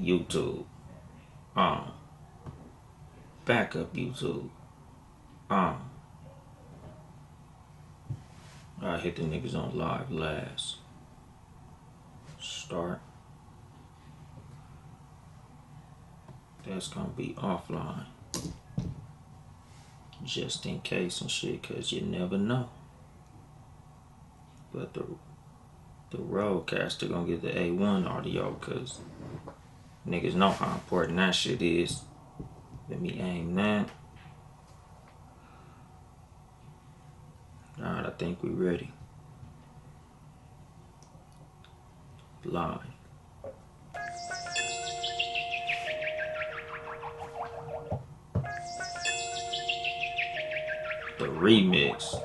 YouTube. Backup YouTube. I hit the niggas on live last. Start. That's gonna be offline. Just in case and shit, cause you never know. But the roadcaster gonna get the A1 audio, cause niggas know how important that shit is. Let me aim that. Alright, I think we ready. Live. The remix.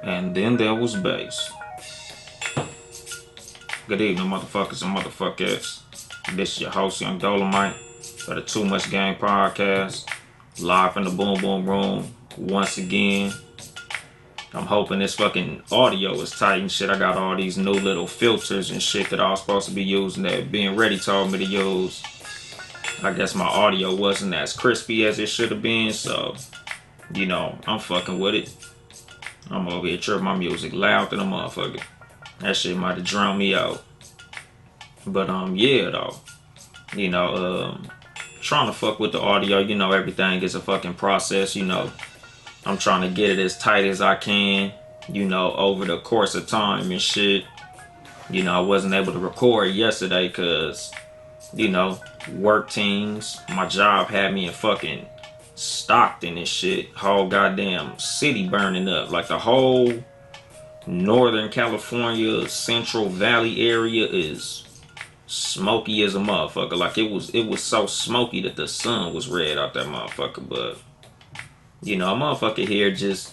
And then there was bass. Good evening, motherfuckers and motherfuckers. This is your host, Yung Dolemite, for the Too Much Game podcast. Live from the Boom Boom Room. Once again, I'm hoping this fucking audio is tight and shit. I got all these new little filters and shit that I was supposed to be using that Being Ready told me to use. I guess my audio wasn't as crispy as it should have been, so, you know, I'm fucking with it. I'm over here tripping my music loud than a motherfucker. That shit might have drowned me out. But, yeah, though. You know, trying to fuck with the audio. You know, everything is a fucking process, you know. I'm trying to get it as tight as I can, you know, over the course of time and shit. You know, I wasn't able to record yesterday because, you know, work teams, my job had me in fucking Stockton and shit. Whole goddamn city burning up. Like the whole Northern California, Central Valley area is smoky as a motherfucker. Like it was so smoky that the sun was red out that motherfucker. But, you know, a motherfucker here just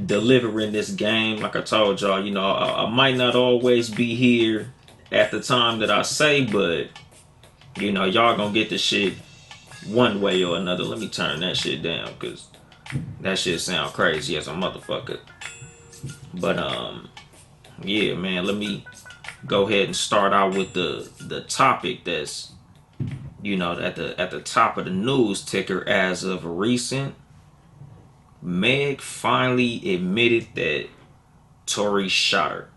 delivering this game. Like I told y'all, you know, I might not always be here at the time that I say, but, you know, y'all gonna get the shit one way or another. Let me turn that shit down, because that shit sound crazy as a motherfucker. But, yeah, man, let me go ahead and start out with the topic that's, you know, at the top of the news ticker as of recent. Meg finally admitted that Tory shot her.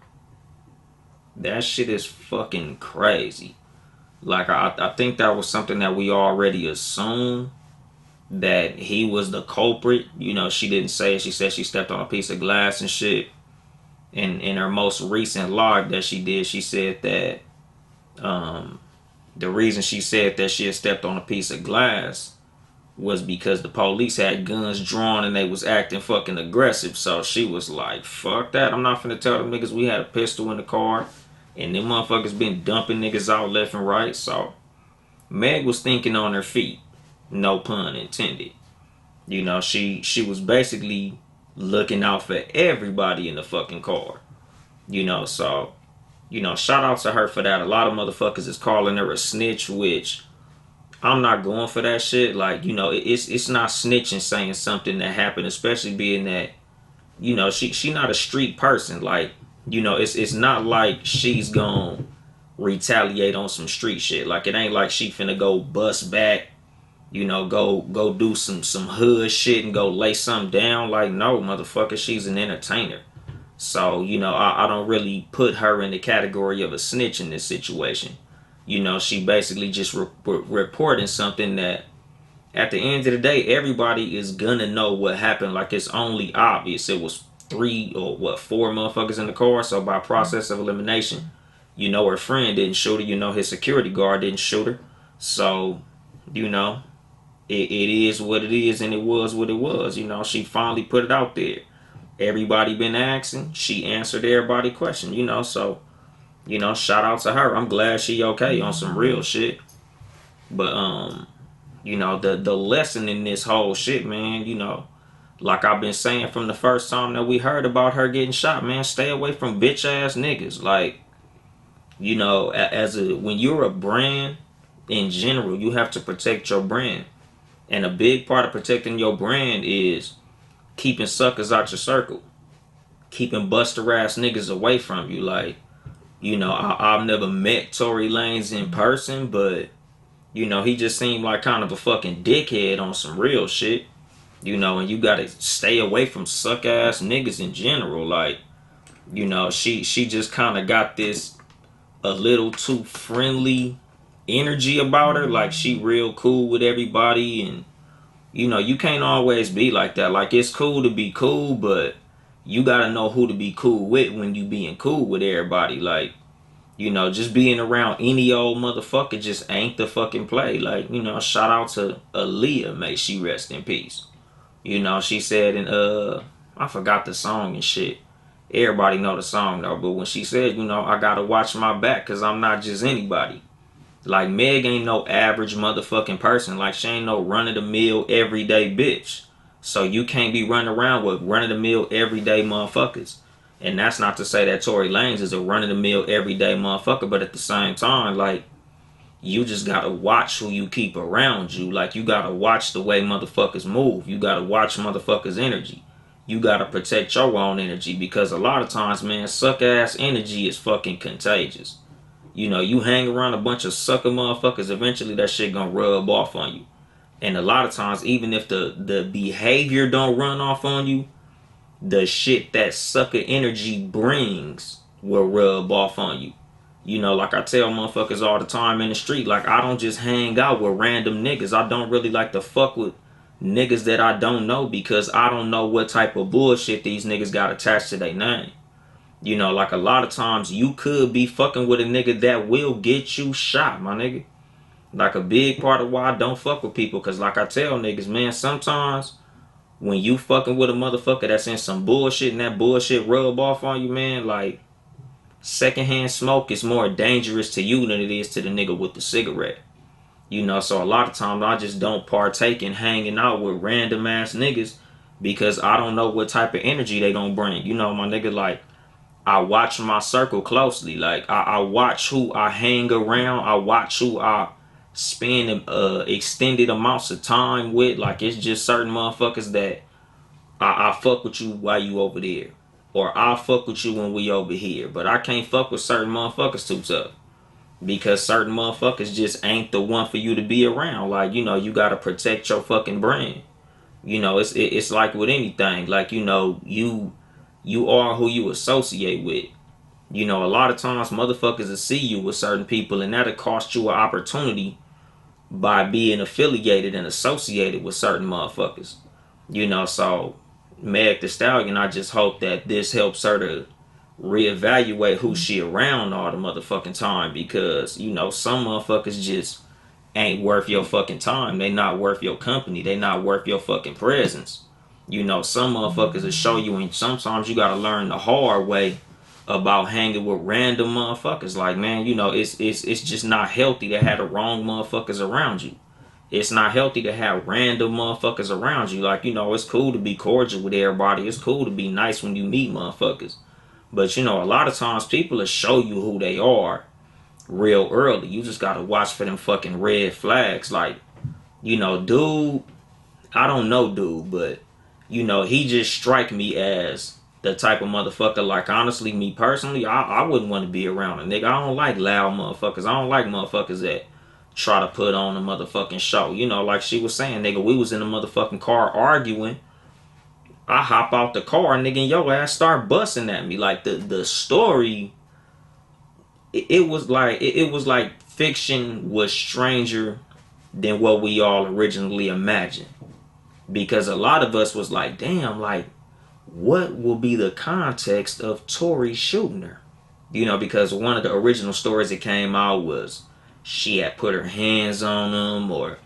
That shit is fucking crazy. Like, I think that was something that we already assumed, that he was the culprit. You know, she didn't say it. She said she stepped on a piece of glass and shit. In her most recent live that she did, she said that the reason she said that she had stepped on a piece of glass was because the police had guns drawn and they was acting fucking aggressive. So she was like, fuck that. I'm not finna tell them niggas we had a pistol in the car. And them motherfuckers been dumping niggas out left and right. So Meg was thinking on her feet. No pun intended. You know, she was basically looking out for everybody in the fucking car. You know, so, you know, shout out to her for that. A lot of motherfuckers is calling her a snitch, which I'm not going for that shit. Like, you know, it's not snitching saying something that happened, especially being that, you know, she not a street person. Like, you know, it's not like she's gonna retaliate on some street shit. Like, it ain't like she finna go bust back, you know, go do some hood shit and go lay something down. Like, no, motherfucker, she's an entertainer. So, you know, I don't really put her in the category of a snitch in this situation. You know, she basically just reporting something that at the end of the day, everybody is gonna know what happened. Like, it's only obvious. It was 4 motherfuckers in the car. So by process of elimination, you know, her friend didn't shoot her. You know, his security guard didn't shoot her. So, you know, it is what it is, and it was what it was. You know, she finally put it out there. Everybody been asking. She answered everybody's question, you know. So, you know, shout out to her. I'm glad she okay on some real shit. But, you know, the lesson in this whole shit, man, you know, like I've been saying from the first time that we heard about her getting shot, man, stay away from bitch ass niggas. Like, you know, when you're a brand, in general, you have to protect your brand. And a big part of protecting your brand is keeping suckers out your circle. Keeping buster ass niggas away from you. Like, I've never met Tory Lanez in person, but, he just seemed like kind of a fucking dickhead on some real shit. And you gotta stay away from suck ass niggas in general. Like, she just kind of got this a little too friendly energy about her. Like, she real cool with everybody, and you can't always be like that. Like, it's cool to be cool, but you gotta know who to be cool with when you being cool with everybody. Like, just being around any old motherfucker just ain't the fucking play. Like, shout out to Aaliyah, may she rest in peace. She said in I forgot the song and shit. Everybody know the song though, but when she said, I gotta watch my back because I'm not just anybody. Like, Meg ain't no average motherfucking person. Like, she ain't no run-of-the-mill everyday bitch. So you can't be running around with run-of-the-mill everyday motherfuckers. And that's not to say that Tory Lanez is a run-of-the-mill everyday motherfucker, but at the same time, like, you just gotta watch who you keep around you. Like, you gotta watch the way motherfuckers move. You gotta watch motherfuckers' energy. You gotta protect your own energy, because a lot of times, man, suck-ass energy is fucking contagious. You hang around a bunch of sucker motherfuckers, eventually that shit gonna rub off on you. And a lot of times, even if the behavior don't run off on you, the shit that sucker energy brings will rub off on you. Like I tell motherfuckers all the time in the street, like, I don't just hang out with random niggas. I don't really like to fuck with niggas that I don't know, because I don't know what type of bullshit these niggas got attached to their name. Like, a lot of times you could be fucking with a nigga that will get you shot, my nigga. Like, a big part of why I don't fuck with people, because like I tell niggas, man, sometimes when you fucking with a motherfucker that's in some bullshit and that bullshit rub off on you, man, like, secondhand smoke is more dangerous to you than it is to the nigga with the cigarette. So a lot of times I just don't partake in hanging out with random ass niggas, because I don't know what type of energy they gonna bring. My nigga, like, I watch my circle closely. Like, I watch who I hang around. I watch who I spend extended amounts of time with. Like, it's just certain motherfuckers that I fuck with you while you over there, or I fuck with you when we over here. But I can't fuck with certain motherfuckers too tough, because certain motherfuckers just ain't the one for you to be around. Like, you gotta protect your fucking brand. It's like with anything. Like, you are who you associate with. A lot of times motherfuckers will see you with certain people, and that'll cost you an opportunity by being affiliated and associated with certain motherfuckers. So Meg Thee Stallion, I just hope that this helps her to reevaluate who she around all the motherfucking time, because, some motherfuckers just ain't worth your fucking time. They not worth your company. They not worth your fucking presence. Some motherfuckers will show you, and sometimes you gotta learn the hard way about hanging with random motherfuckers. Like, man, it's just not healthy to have the wrong motherfuckers around you. It's not healthy to have random motherfuckers around you. Like, it's cool to be cordial with everybody. It's cool to be nice when you meet motherfuckers. But, a lot of times people will show you who they are real early. You just gotta watch for them fucking red flags. Like, dude, I don't know dude, but, he just strike me as the type of motherfucker, like, honestly, me personally, I wouldn't want to be around a nigga. I don't like loud motherfuckers. I don't like motherfuckers that try to put on a motherfucking show. Like she was saying, nigga, we was in the motherfucking car arguing. I hop out the car, nigga, and your ass start busting at me. Like, the story, it was like fiction was stranger than what we all originally imagined. Because a lot of us was like, damn, like, what will be the context of Tory shooting her? Because one of the original stories that came out was she had put her hands on him, or,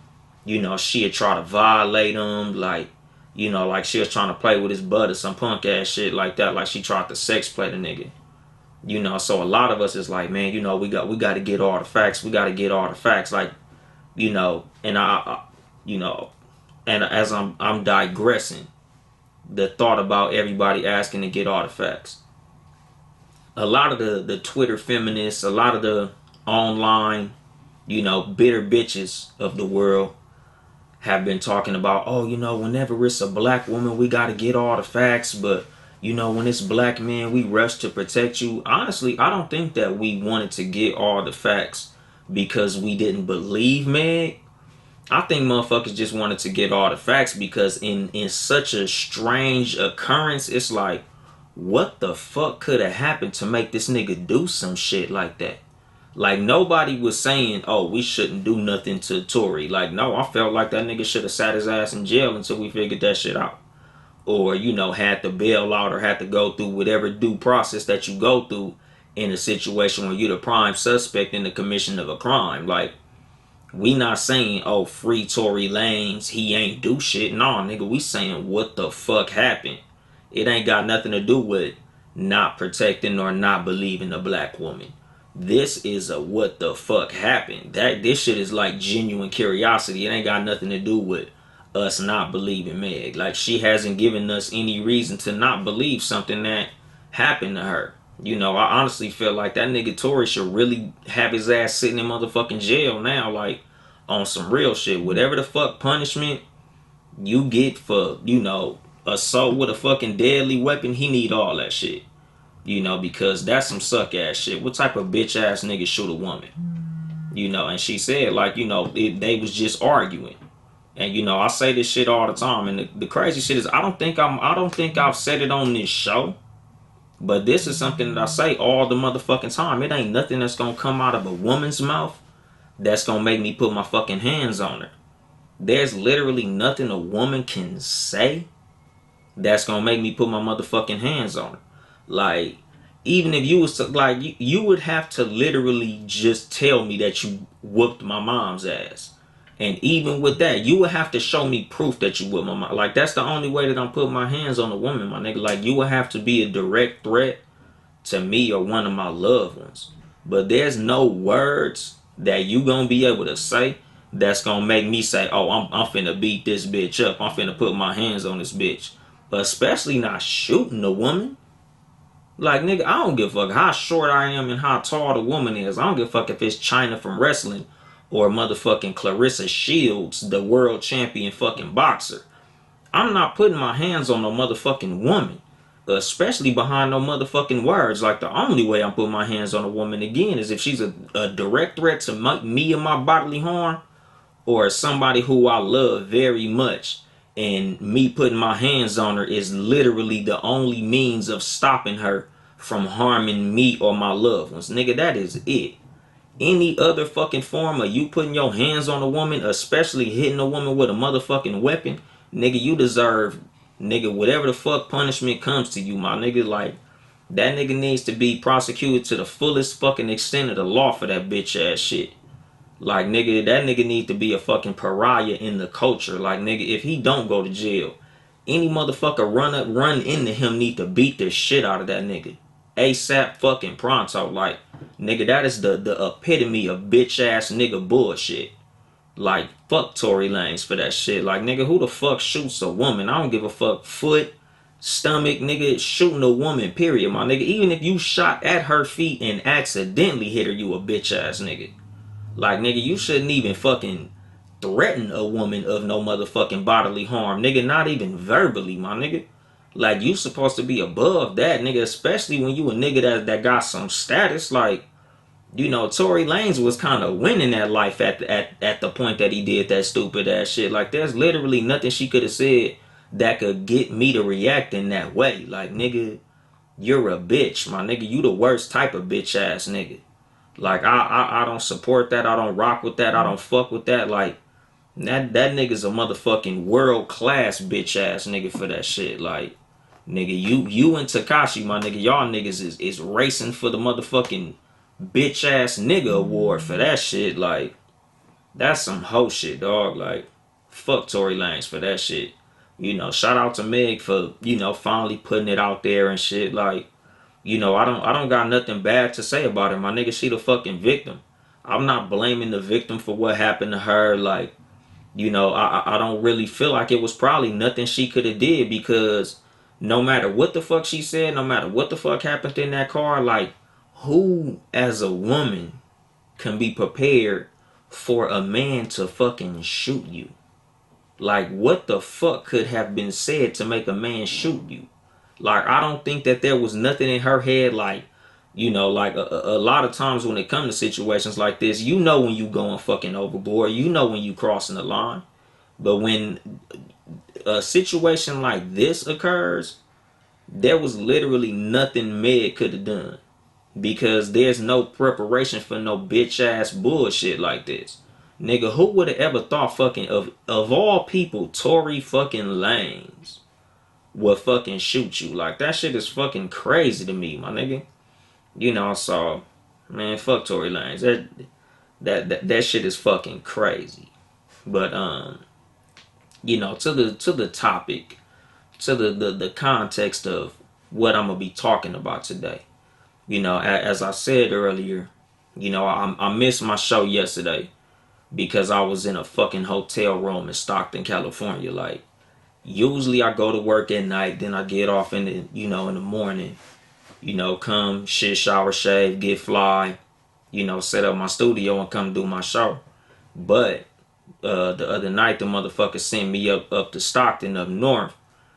she had tried to violate him, like, like she was trying to play with his butt or some punk ass shit like that, like she tried to sex play the nigga. So a lot of us is like, man, we got to get all the facts. We got to get all the facts, like, and I and as I'm digressing, the thought about everybody asking to get all the facts. A lot of the Twitter feminists, a lot of the online bitter bitches of the world have been talking about, oh, whenever it's a black woman, we got to get all the facts. But, when it's black men, we rush to protect you. Honestly, I don't think that we wanted to get all the facts because we didn't believe Meg. I think motherfuckers just wanted to get all the facts because in such a strange occurrence, it's like, what the fuck could have happened to make this nigga do some shit like that? Like, nobody was saying, oh, we shouldn't do nothing to Tory. Like, no, I felt like that nigga should have sat his ass in jail until we figured that shit out. Or, had to bail out or had to go through whatever due process that you go through in a situation where you're the prime suspect in the commission of a crime. Like, we not saying, oh, free Tory Lanez, he ain't do shit. No, nigga, we saying what the fuck happened. It ain't got nothing to do with not protecting or not believing a black woman. This is a what the fuck happened. This shit is like genuine curiosity. It ain't got nothing to do with us not believing Meg. Like, she hasn't given us any reason to not believe something that happened to her. I honestly feel like that nigga Tory should really have his ass sitting in motherfucking jail now, like, on some real shit. Whatever the fuck punishment you get for, assault with a fucking deadly weapon, he need all that shit. Because that's some suck ass shit. What type of bitch ass nigga shoot a woman? And she said, like, they was just arguing. And I say this shit all the time. And the crazy shit is I don't think I've said it on this show. But this is something that I say all the motherfucking time. It ain't nothing that's gonna come out of a woman's mouth that's gonna make me put my fucking hands on her. There's literally nothing a woman can say that's gonna make me put my motherfucking hands on her. Like, even if you was to, like, you would have to literally just tell me that you whooped my mom's ass. And even with that, you would have to show me proof that you whooped my mom. Like, that's the only way that I'm putting my hands on a woman, my nigga. Like, you would have to be a direct threat to me or one of my loved ones. But there's no words that you gonna be able to say that's gonna make me say, oh, I'm finna beat this bitch up. I'm finna put my hands on this bitch. But especially not shooting a woman. Like, nigga, I don't give a fuck how short I am and how tall the woman is. I don't give a fuck if it's China from wrestling or motherfucking Clarissa Shields, the world champion fucking boxer. I'm not putting my hands on no motherfucking woman. Especially behind no motherfucking words. Like, the only way I'm putting my hands on a woman again is if she's a direct threat to me and my bodily harm, or somebody who I love very much, and me putting my hands on her is literally the only means of stopping her from harming me or my loved ones. Nigga, that is it. Any other fucking form of you putting your hands on a woman, especially hitting a woman with a motherfucking weapon, nigga, you deserve, nigga, whatever the fuck punishment comes to you, my nigga. Like, that nigga needs to be prosecuted to the fullest fucking extent of the law for that bitch ass shit. Like, nigga, that nigga need to be a fucking pariah in the culture. Like, nigga, if he don't go to jail, any motherfucker run into him need to beat the shit out of that nigga. ASAP fucking pronto. Like, nigga, that is the epitome of bitch ass nigga bullshit. Like, fuck Tory Lanez for that shit. Like, nigga, who the fuck shoots a woman? I don't give a fuck. Foot, stomach, nigga, shooting a woman, period, my nigga. Even if you shot at her feet and accidentally hit her, you a bitch ass nigga. Like, nigga, you shouldn't even fucking threaten a woman of no motherfucking bodily harm. Nigga, not even verbally, my nigga. Like, you supposed to be above that, nigga, especially when you a nigga that got some status. Like, Tory Lanez was kind of winning that life at the point that he did that stupid ass shit. Like, there's literally nothing she could have said that could get me to react in that way. Like, nigga, you're a bitch, my nigga. You the worst type of bitch ass nigga. Like, I don't support that. I don't rock with that. I don't fuck with that. Like, that nigga's a motherfucking world class bitch ass nigga for that shit. Like, nigga, you and Takashi, my nigga, y'all niggas is racing for the motherfucking bitch ass nigga award for that shit. Like, that's some hoe shit, dog. Like, fuck Tory Lanez for that shit. Shout out to Meg for, finally putting it out there and shit. Like, I don't got nothing bad to say about her. My nigga, she the fucking victim. I'm not blaming the victim for what happened to her. Like, I don't really feel like it was probably nothing she could have did, because no matter what the fuck she said, no matter what the fuck happened in that car, like, who as a woman can be prepared for a man to fucking shoot you? Like, what the fuck could have been said to make a man shoot you? Like, I don't think that there was nothing in her head. Like, like a lot of times when it comes to situations like this, you know when you going fucking overboard, you know when you crossing the line. But when a situation like this occurs, there was literally nothing Meg could have done, because there's no preparation for no bitch ass bullshit like this. Nigga, who would have ever thought fucking of all people, Tory fucking Lanez would fucking shoot you? Like, that shit is fucking crazy to me, my nigga. So man, fuck Tory Lanez. That shit is fucking crazy. But to the topic, to the context of what I'm gonna be talking about today. As I said earlier, I missed my show yesterday because I was in a fucking hotel room in Stockton, California. Like, usually I go to work at night, then I get off in the morning, come shit, shower, shave, get fly, set up my studio and come do my show. But the other night, the motherfucker sent me up to Stockton up north,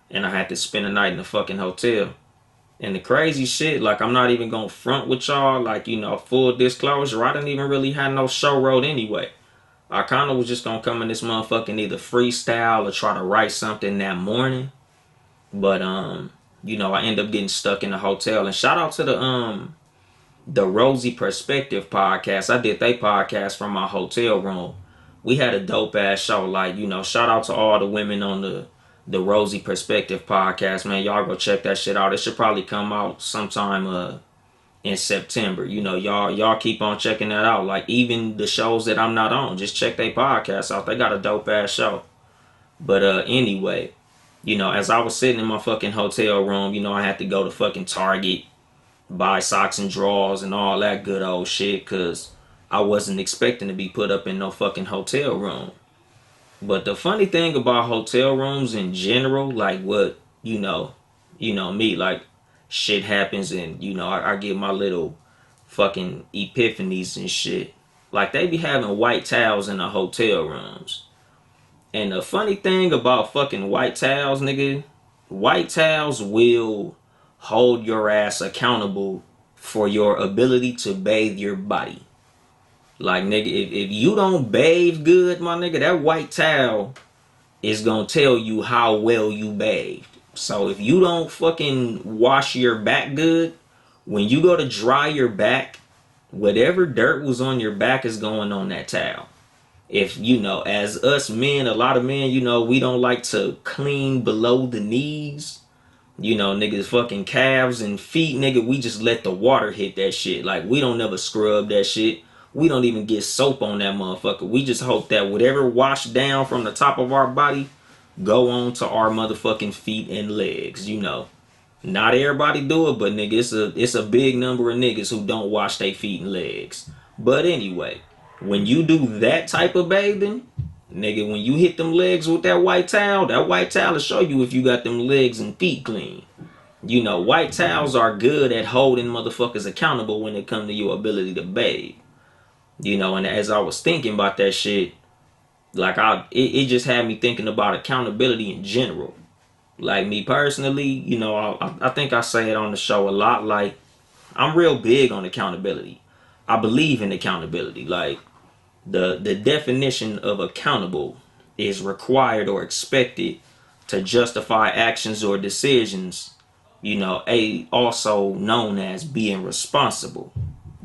and I had to spend the night in the fucking hotel. And the crazy shit, like, I'm not even gonna front with y'all, like, full disclosure, I didn't even really have no show wrote anyway. I kind of was just gonna come in this motherfucking either freestyle or try to write something that morning. But I end up getting stuck in the hotel. And shout out to the Rosy Perspective podcast. I did they podcast from my hotel room. We had a dope ass show. Like, shout out to all the women on the Rosy Perspective podcast, man. Y'all go check that shit out. It should probably come out sometime in September. Y'all keep on checking that out. Like, even the shows that I'm not on, just check their podcast out. They got a dope ass show. But anyway, as I was sitting in my fucking hotel room, I had to go to fucking Target, buy socks and drawers and all that good old shit, because I wasn't expecting to be put up in no fucking hotel room. But the funny thing about hotel rooms in general, like, what, me, like, shit happens and, I get my little fucking epiphanies and shit. Like, they be having white towels in the hotel rooms. And the funny thing about fucking white towels, nigga, white towels will hold your ass accountable for your ability to bathe your body. Like, nigga, if you don't bathe good, my nigga, that white towel is gonna tell you how well you bathed. So if you don't fucking wash your back good, when you go to dry your back, whatever dirt was on your back is going on that towel. If, as us men, a lot of men, we don't like to clean below the knees. Niggas fucking calves and feet, nigga, we just let the water hit that shit. Like, we don't never scrub that shit. We don't even get soap on that motherfucker. We just hope that whatever washed down from the top of our body go on to our motherfucking feet and legs. Not everybody do it, but nigga, it's a big number of niggas who don't wash their feet and legs. But anyway, when you do that type of bathing, nigga, when you hit them legs with that white towel will show you if you got them legs and feet clean. White towels are good at holding motherfuckers accountable when it comes to your ability to bathe. And as I was thinking about that shit, like, it just had me thinking about accountability in general. Like, me personally, I think I say it on the show a lot. Like, I'm real big on accountability. I believe in accountability. Like, the definition of accountable is required or expected to justify actions or decisions, also known as being responsible.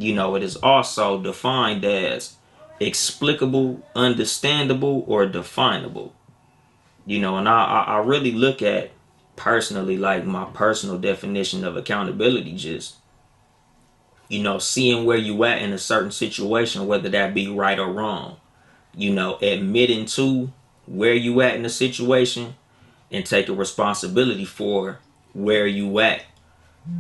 It is also defined as explicable, understandable, or definable. And I really look at, personally, like, my personal definition of accountability, just, seeing where you at in a certain situation, whether that be right or wrong. Admitting to where you at in the situation and taking responsibility for where you at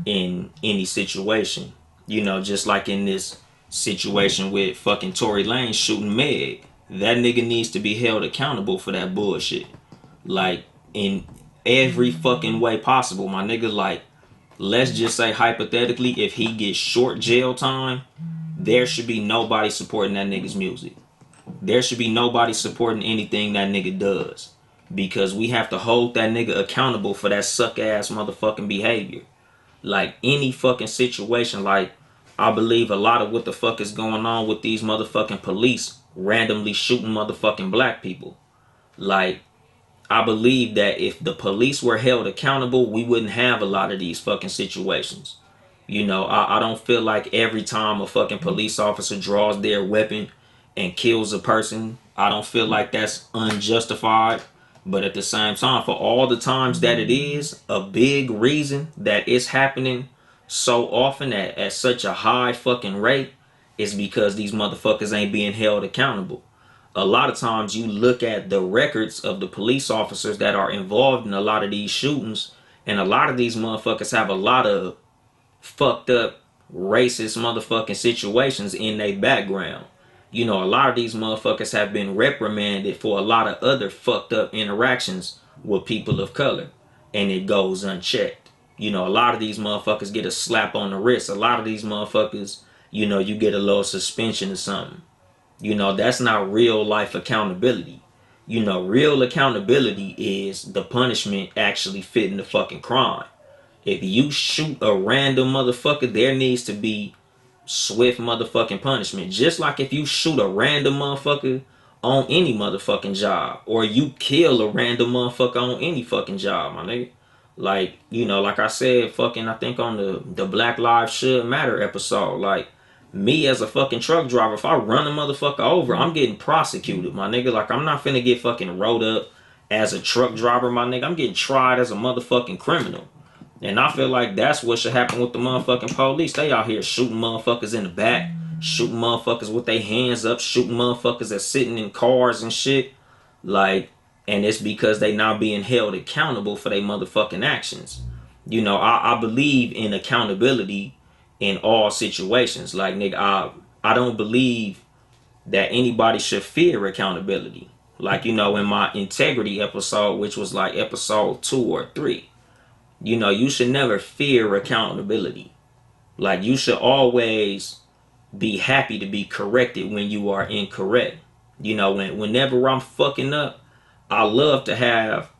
in any situation. Just like in this situation with fucking Tory Lanez shooting Meg. That nigga needs to be held accountable for that bullshit. Like, in every fucking way possible, my nigga. Like, let's just say hypothetically, if he gets short jail time, there should be nobody supporting that nigga's music. there should be nobody supporting anything that nigga does. Because we have to hold that nigga accountable for that suck ass motherfucking behavior. Like any fucking situation, like I believe a lot of what the fuck is going on with these motherfucking police randomly shooting motherfucking black people. Like, I believe that if the police were held accountable, we wouldn't have a lot of these fucking situations. You know, I don't feel like every time a fucking police officer draws their weapon and kills a person, I don't feel like that's unjustified. But at the same time, for all the times that it is, a big reason that it's happening so often at such a high fucking rate is because these motherfuckers ain't being held accountable. A lot of times you look at the records of the police officers that are involved in a lot of these shootings, and a lot of these motherfuckers have a lot of fucked up racist motherfucking situations in their background. You know, a lot of these motherfuckers have been reprimanded for a lot of other fucked up interactions with people of color, and it goes unchecked. You know, a lot of these motherfuckers get a slap on the wrist. A lot of these motherfuckers, you know, you get a little suspension or something. You know, that's not real life accountability. You know, real accountability is the punishment actually fitting the fucking crime. If you shoot a random motherfucker, there needs to be swift motherfucking punishment. Just like if you shoot a random motherfucker on any motherfucking job, or you kill a random motherfucker on any fucking job, my nigga. Like, you know, like I said, fucking, I think on the Black Lives Should Matter episode, like, me as a fucking truck driver, if I run a motherfucker over, I'm getting prosecuted, my nigga. Like, I'm not finna get fucking rolled up as a truck driver, my nigga. I'm getting tried as a motherfucking criminal. And I feel like that's what should happen with the motherfucking police. They out here shooting motherfuckers in the back, shooting motherfuckers with their hands up, shooting motherfuckers that's sitting in cars and shit. Like, and it's because they not being held accountable for their motherfucking actions. You know, I believe in accountability in all situations. Like, nigga, I don't believe that anybody should fear accountability. Like, you know, in my integrity episode, which was like episode 2 or 3, you know, you should never fear accountability. Like, you should always be happy to be corrected when you are incorrect. You know, whenever I'm fucking up, I love to have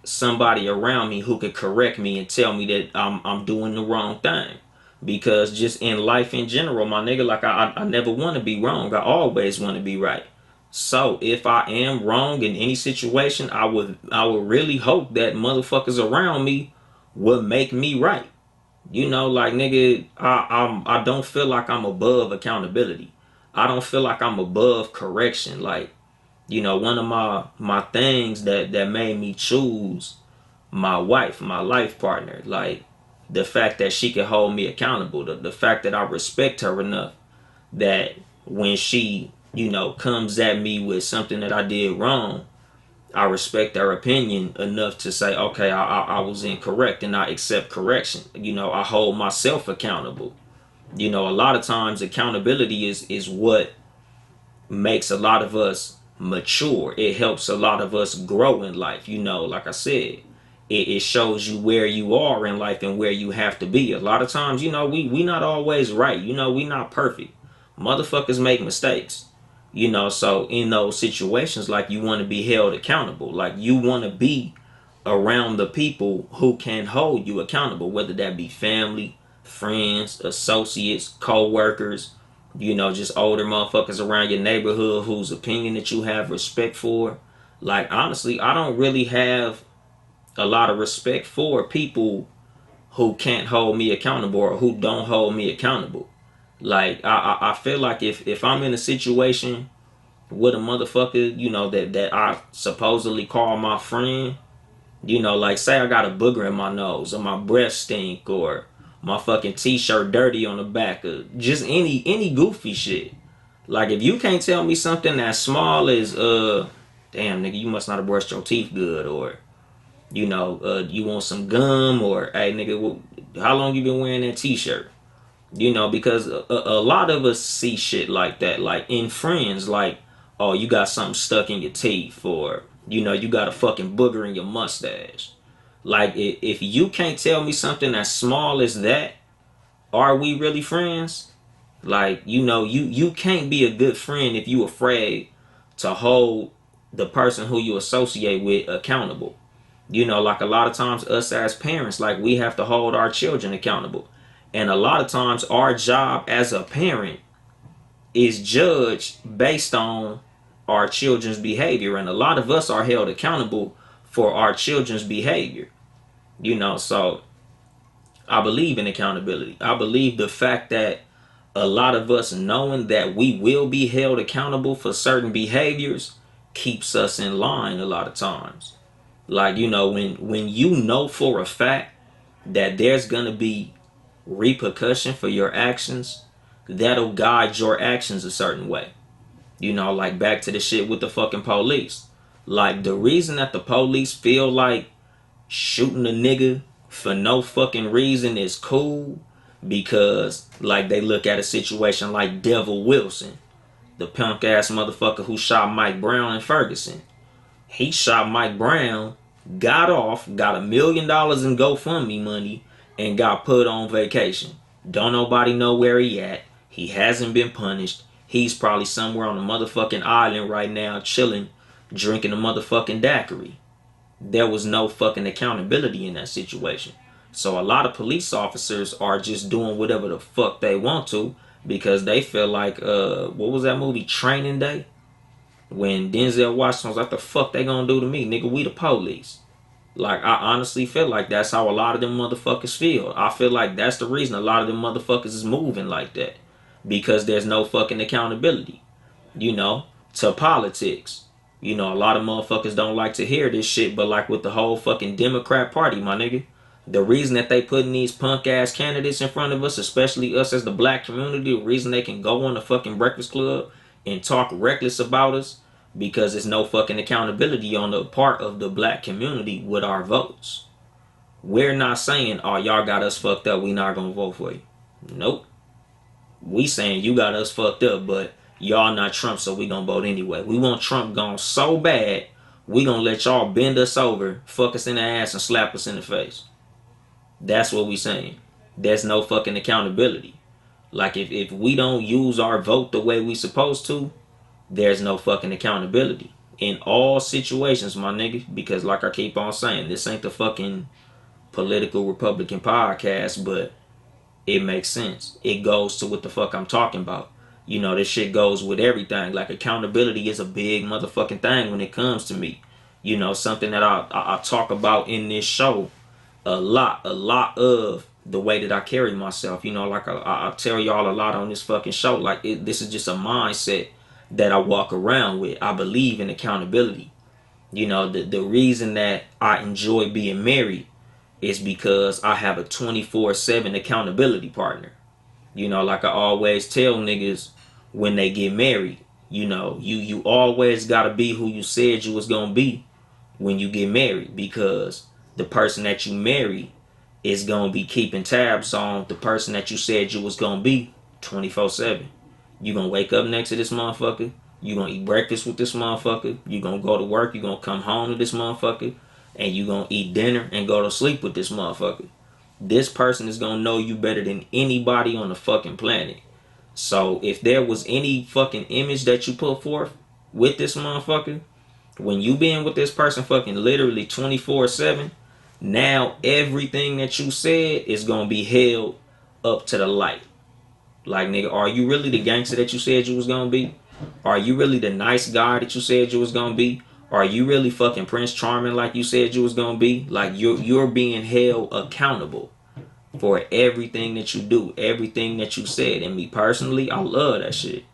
somebody around me who could correct me and tell me that I'm doing the wrong thing. Because just in life in general, my nigga, like I never want to be wrong. I always want to be right. So if I am wrong in any situation, I would really hope that motherfuckers around me would make me right. You know, like, nigga, I don't feel like I'm above accountability. I don't feel like I'm above correction. Like, you know, one of my things that made me choose my wife, my life partner, like, the fact that she can hold me accountable, the fact that I respect her enough that when she, you know, comes at me with something that I did wrong, I respect her opinion enough to say, okay, I was incorrect and I accept correction. You know, I hold myself accountable. You know, a lot of times accountability is what makes a lot of us mature. It helps a lot of us grow in life. You know, like I said, it shows you where you are in life and where you have to be. A lot of times, you know, we not always right. You know, we not perfect. Motherfuckers make mistakes. You know, so in those situations, like, you want to be held accountable. Like, you want to be around the people who can hold you accountable, whether that be family, friends, associates, co-workers, you know, just older motherfuckers around your neighborhood whose opinion that you have respect for. Like, honestly, I don't really have a lot of respect for people who can't hold me accountable or who don't hold me accountable. Like, I feel like if I'm in a situation with a motherfucker, you know, that I supposedly call my friend, you know, like, say I got a booger in my nose, or my breath stink, or my fucking t-shirt dirty on the back, or just any goofy shit. Like, if you can't tell me something as small as damn, nigga, you must not have brushed your teeth good, or, you know, you want some gum, or, hey, nigga, how long you been wearing that t-shirt? You know, because a lot of us see shit like that, like in friends, like, oh, you got something stuck in your teeth, or, you know, you got a fucking booger in your mustache. Like, if you can't tell me something as small as that, are we really friends? Like, you know, you can't be a good friend if you afraid to hold the person who you associate with accountable. You know, like a lot of times us as parents, like we have to hold our children accountable. And a lot of times our job as a parent is judged based on our children's behavior. And a lot of us are held accountable for our children's behavior. You know, so I believe in accountability. I believe the fact that a lot of us knowing that we will be held accountable for certain behaviors keeps us in line a lot of times. Like, you know, when you know for a fact that there's gonna be repercussion for your actions, that'll guide your actions a certain way. You know, like back to the shit with the fucking police. Like the reason that the police feel like shooting a nigga for no fucking reason is cool because like they look at a situation like Devil Wilson, the punk ass motherfucker who shot Mike Brown in Ferguson. He shot Mike Brown, got off, got $1 million in GoFundMe money, and got put on vacation. Don't nobody know where he at. He hasn't been punished. He's probably somewhere on a motherfucking island right now, chilling, drinking a motherfucking daiquiri. There was no fucking accountability in that situation. So a lot of police officers are just doing whatever the fuck they want to because they feel like, what was that movie, Training Day? When Denzel Washington was like, the fuck they gonna do to me? Nigga, we the police. Like, I honestly feel like that's how a lot of them motherfuckers feel. I feel like that's the reason a lot of them motherfuckers is moving like that. Because there's no fucking accountability. You know, to politics. You know, a lot of motherfuckers don't like to hear this shit, but like with the whole fucking Democrat Party, my nigga. The reason that they putting these punk ass candidates in front of us, especially us as the black community, the reason they can go on the fucking Breakfast Club and talk reckless about us, because there's no fucking accountability on the part of the black community with our votes. We're not saying, oh, y'all got us fucked up, we not gonna vote for you. Nope. We saying you got us fucked up, but y'all not Trump, so we gonna vote anyway. We want Trump gone so bad, we gonna let y'all bend us over, fuck us in the ass, and slap us in the face. That's what we saying. There's no fucking accountability. Like if we don't use our vote the way we supposed to, there's no fucking accountability. In all situations, my nigga, because like I keep on saying, this ain't the fucking political Republican podcast, but it makes sense. It goes to what the fuck I'm talking about. You know, this shit goes with everything. Like accountability is a big motherfucking thing when it comes to me. You know, something that I talk about in this show a lot of the way that I carry myself. You know, like I tell y'all a lot on this fucking show. Like this is just a mindset that I walk around with. I believe in accountability. You know, the reason that I enjoy being married is because I have a 24/7 accountability partner. You know, like I always tell niggas when they get married, you know, you always gotta be who you said you was gonna be when you get married, because the person that you marry is gonna be keeping tabs on the person that you said you was gonna be 24/7. You gonna wake up next to this motherfucker. You gonna eat breakfast with this motherfucker. You gonna go to work. You gonna come home to this motherfucker. And you gonna eat dinner and go to sleep with this motherfucker. This person is gonna know you better than anybody on the fucking planet. So if there was any fucking image that you put forth with this motherfucker, when you being with this person fucking literally 24/7, now everything that you said is gonna be held up to the light. Like, nigga, are you really the gangster that you said you was gonna be? Are you really the nice guy that you said you was gonna be? Are you really fucking Prince Charming like you said you was gonna be? Like, you're being held accountable for everything that you do, everything that you said. And me personally, I love that shit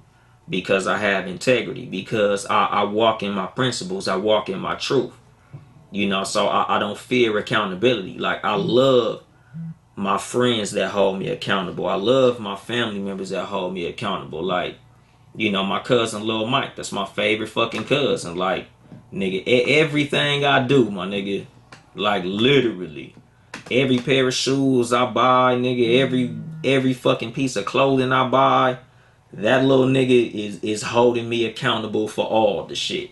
because I have integrity, because I walk in my principles, I walk in my truth. You know, so I don't fear accountability. Like, I love my friends that hold me accountable. I love my family members that hold me accountable. Like, you know, my cousin Lil Mike, that's my favorite fucking cousin. Like, nigga, everything I do, my nigga, like literally, every pair of shoes I buy, nigga, every fucking piece of clothing I buy, that little nigga is holding me accountable for all the shit.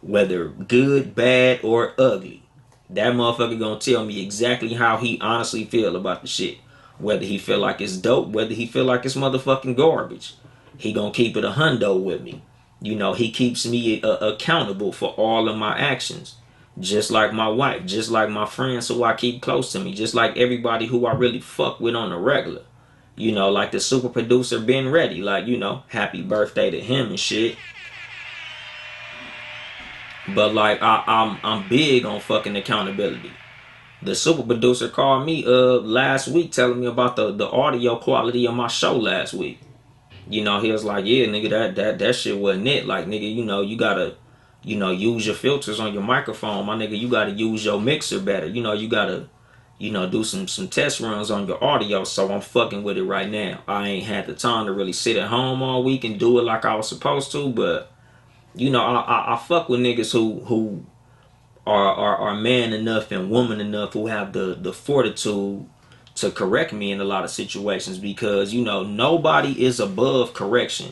Whether good, bad, or ugly. That motherfucker gonna tell me exactly how he honestly feel about the shit. Whether he feel like it's dope, whether he feel like it's motherfucking garbage. He gonna keep it a hundo with me. You know, he keeps me accountable for all of my actions. Just like my wife, just like my friends who I keep close to me, just like everybody who I really fuck with on the regular. You know, like the super producer Ben Ready, like, you know, happy birthday to him and shit. But like I'm big on fucking accountability. The super producer called me last week telling me about the audio quality of my show last week. You know, he was like, yeah, nigga, that shit wasn't it. Like, nigga, you know, you gotta, you know, use your filters on your microphone. My nigga, you gotta use your mixer better. You know, you gotta, you know, do some test runs on your audio. So I'm fucking with it right now. I ain't had the time to really sit at home all week and do it like I was supposed to, but you know, I fuck with niggas who are man enough and woman enough who have the fortitude to correct me in a lot of situations, because you know nobody is above correction.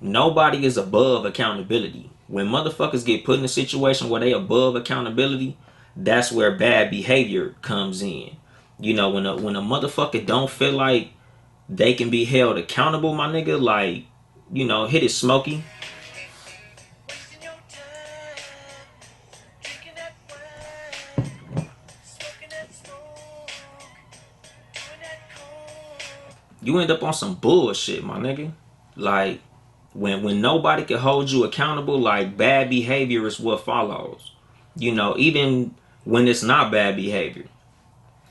Nobody is above accountability. When motherfuckers get put in a situation where they above accountability, that's where bad behavior comes in. You know, when a motherfucker don't feel like they can be held accountable, my nigga, like, you know, hit it Smokey. You end up on some bullshit, my nigga. Like, when nobody can hold you accountable, like, bad behavior is what follows. You know, even when it's not bad behavior.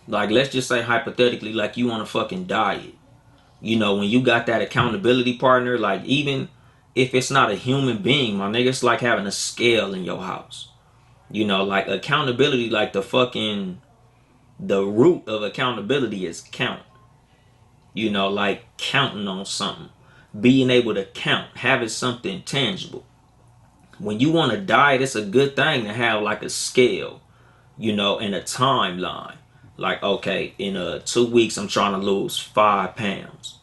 Like, let's just say hypothetically, like, you on a fucking diet. You know, when you got that accountability partner, like, even if it's not a human being, my nigga, it's like having a scale in your house. You know, like, accountability, like, the root of accountability is count. You know, like counting on something, being able to count, having something tangible. When you want to diet, it's a good thing to have like a scale, you know, and a timeline. Like, okay, in 2 weeks, I'm trying to lose 5 pounds.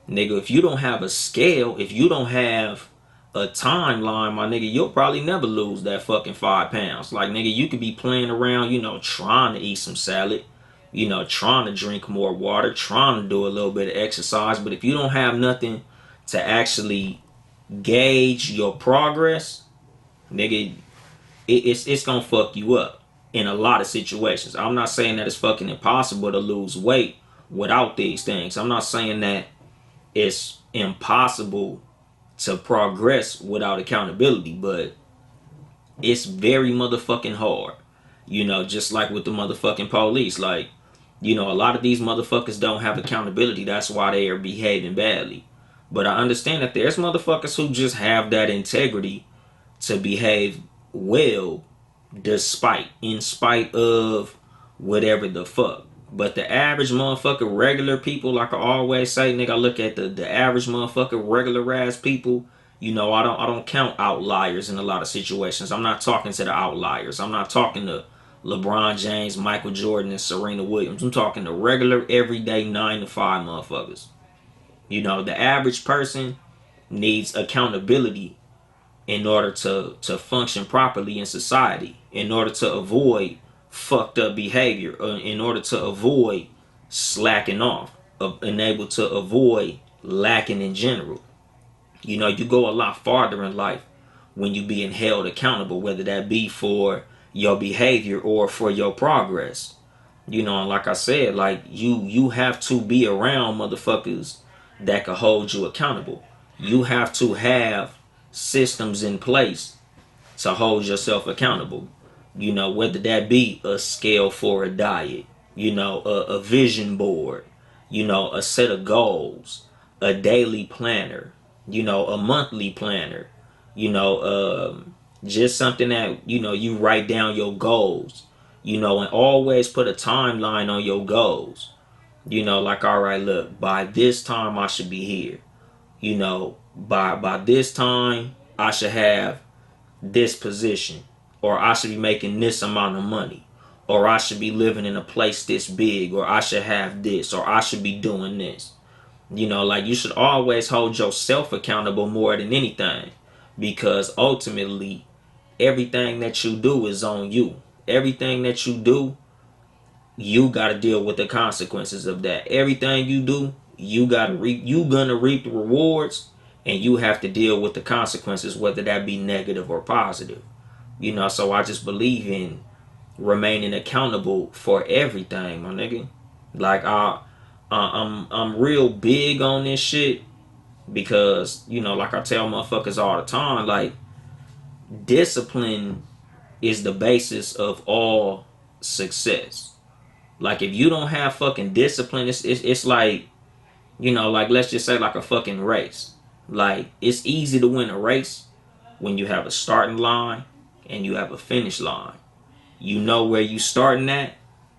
Nigga, if you don't have a scale, if you don't have a timeline, my nigga, you'll probably never lose that fucking 5 pounds. Like, nigga, you could be playing around, you know, trying to eat some salad, you know, trying to drink more water, trying to do a little bit of exercise. But if you don't have nothing to actually gauge your progress, nigga, it's gonna fuck you up in a lot of situations. I'm not saying that it's fucking impossible to lose weight without these things. I'm not saying that it's impossible to progress without accountability, but it's very motherfucking hard. You know, just like with the motherfucking police. Like, you know, a lot of these motherfuckers don't have accountability. That's why they are behaving badly. But I understand that there's motherfuckers who just have that integrity to behave well in spite of whatever the fuck. But the average motherfucker, regular people, like I always say, nigga, I look at the average motherfucker, regular ass people. You know, I don't count outliers in a lot of situations. I'm not talking to the outliers. I'm not talking to LeBron James, Michael Jordan, and Serena Williams. I'm talking to regular, everyday 9 to 5 motherfuckers. You know, the average person needs accountability in order to function properly in society, in order to avoid fucked up behavior, in order to avoid slacking off, and able to avoid lacking in general. You know, you go a lot farther in life when you being held accountable, whether that be for your behavior or for your progress. You know, and like I said, like you have to be around motherfuckers that can hold you accountable. You have to have systems in place to hold yourself accountable. You know, whether that be a scale for a diet, you know, a vision board, you know, a set of goals, a daily planner, you know, a monthly planner, you know, just something that, you know, you write down your goals, you know, and always put a timeline on your goals. You know, like, all right, look, by this time I should be here. You know, by this time I should have this position, or I should be making this amount of money, or I should be living in a place this big, or I should have this, or I should be doing this. You know, like, you should always hold yourself accountable more than anything, because ultimately everything that you do is on you. Everything that you do, you got to deal with the consequences of that. Everything you do, you gonna reap the rewards, and you have to deal with the consequences, whether that be negative or positive. So I just believe in remaining accountable for everything, my nigga. Like I'm real big on this shit because like I tell motherfuckers all the time, like discipline is the basis of all success. Like if you don't have fucking discipline, it's like like let's just say like a fucking race. Like it's easy to win a race when you have a starting line and you have a finish line. You know where you starting at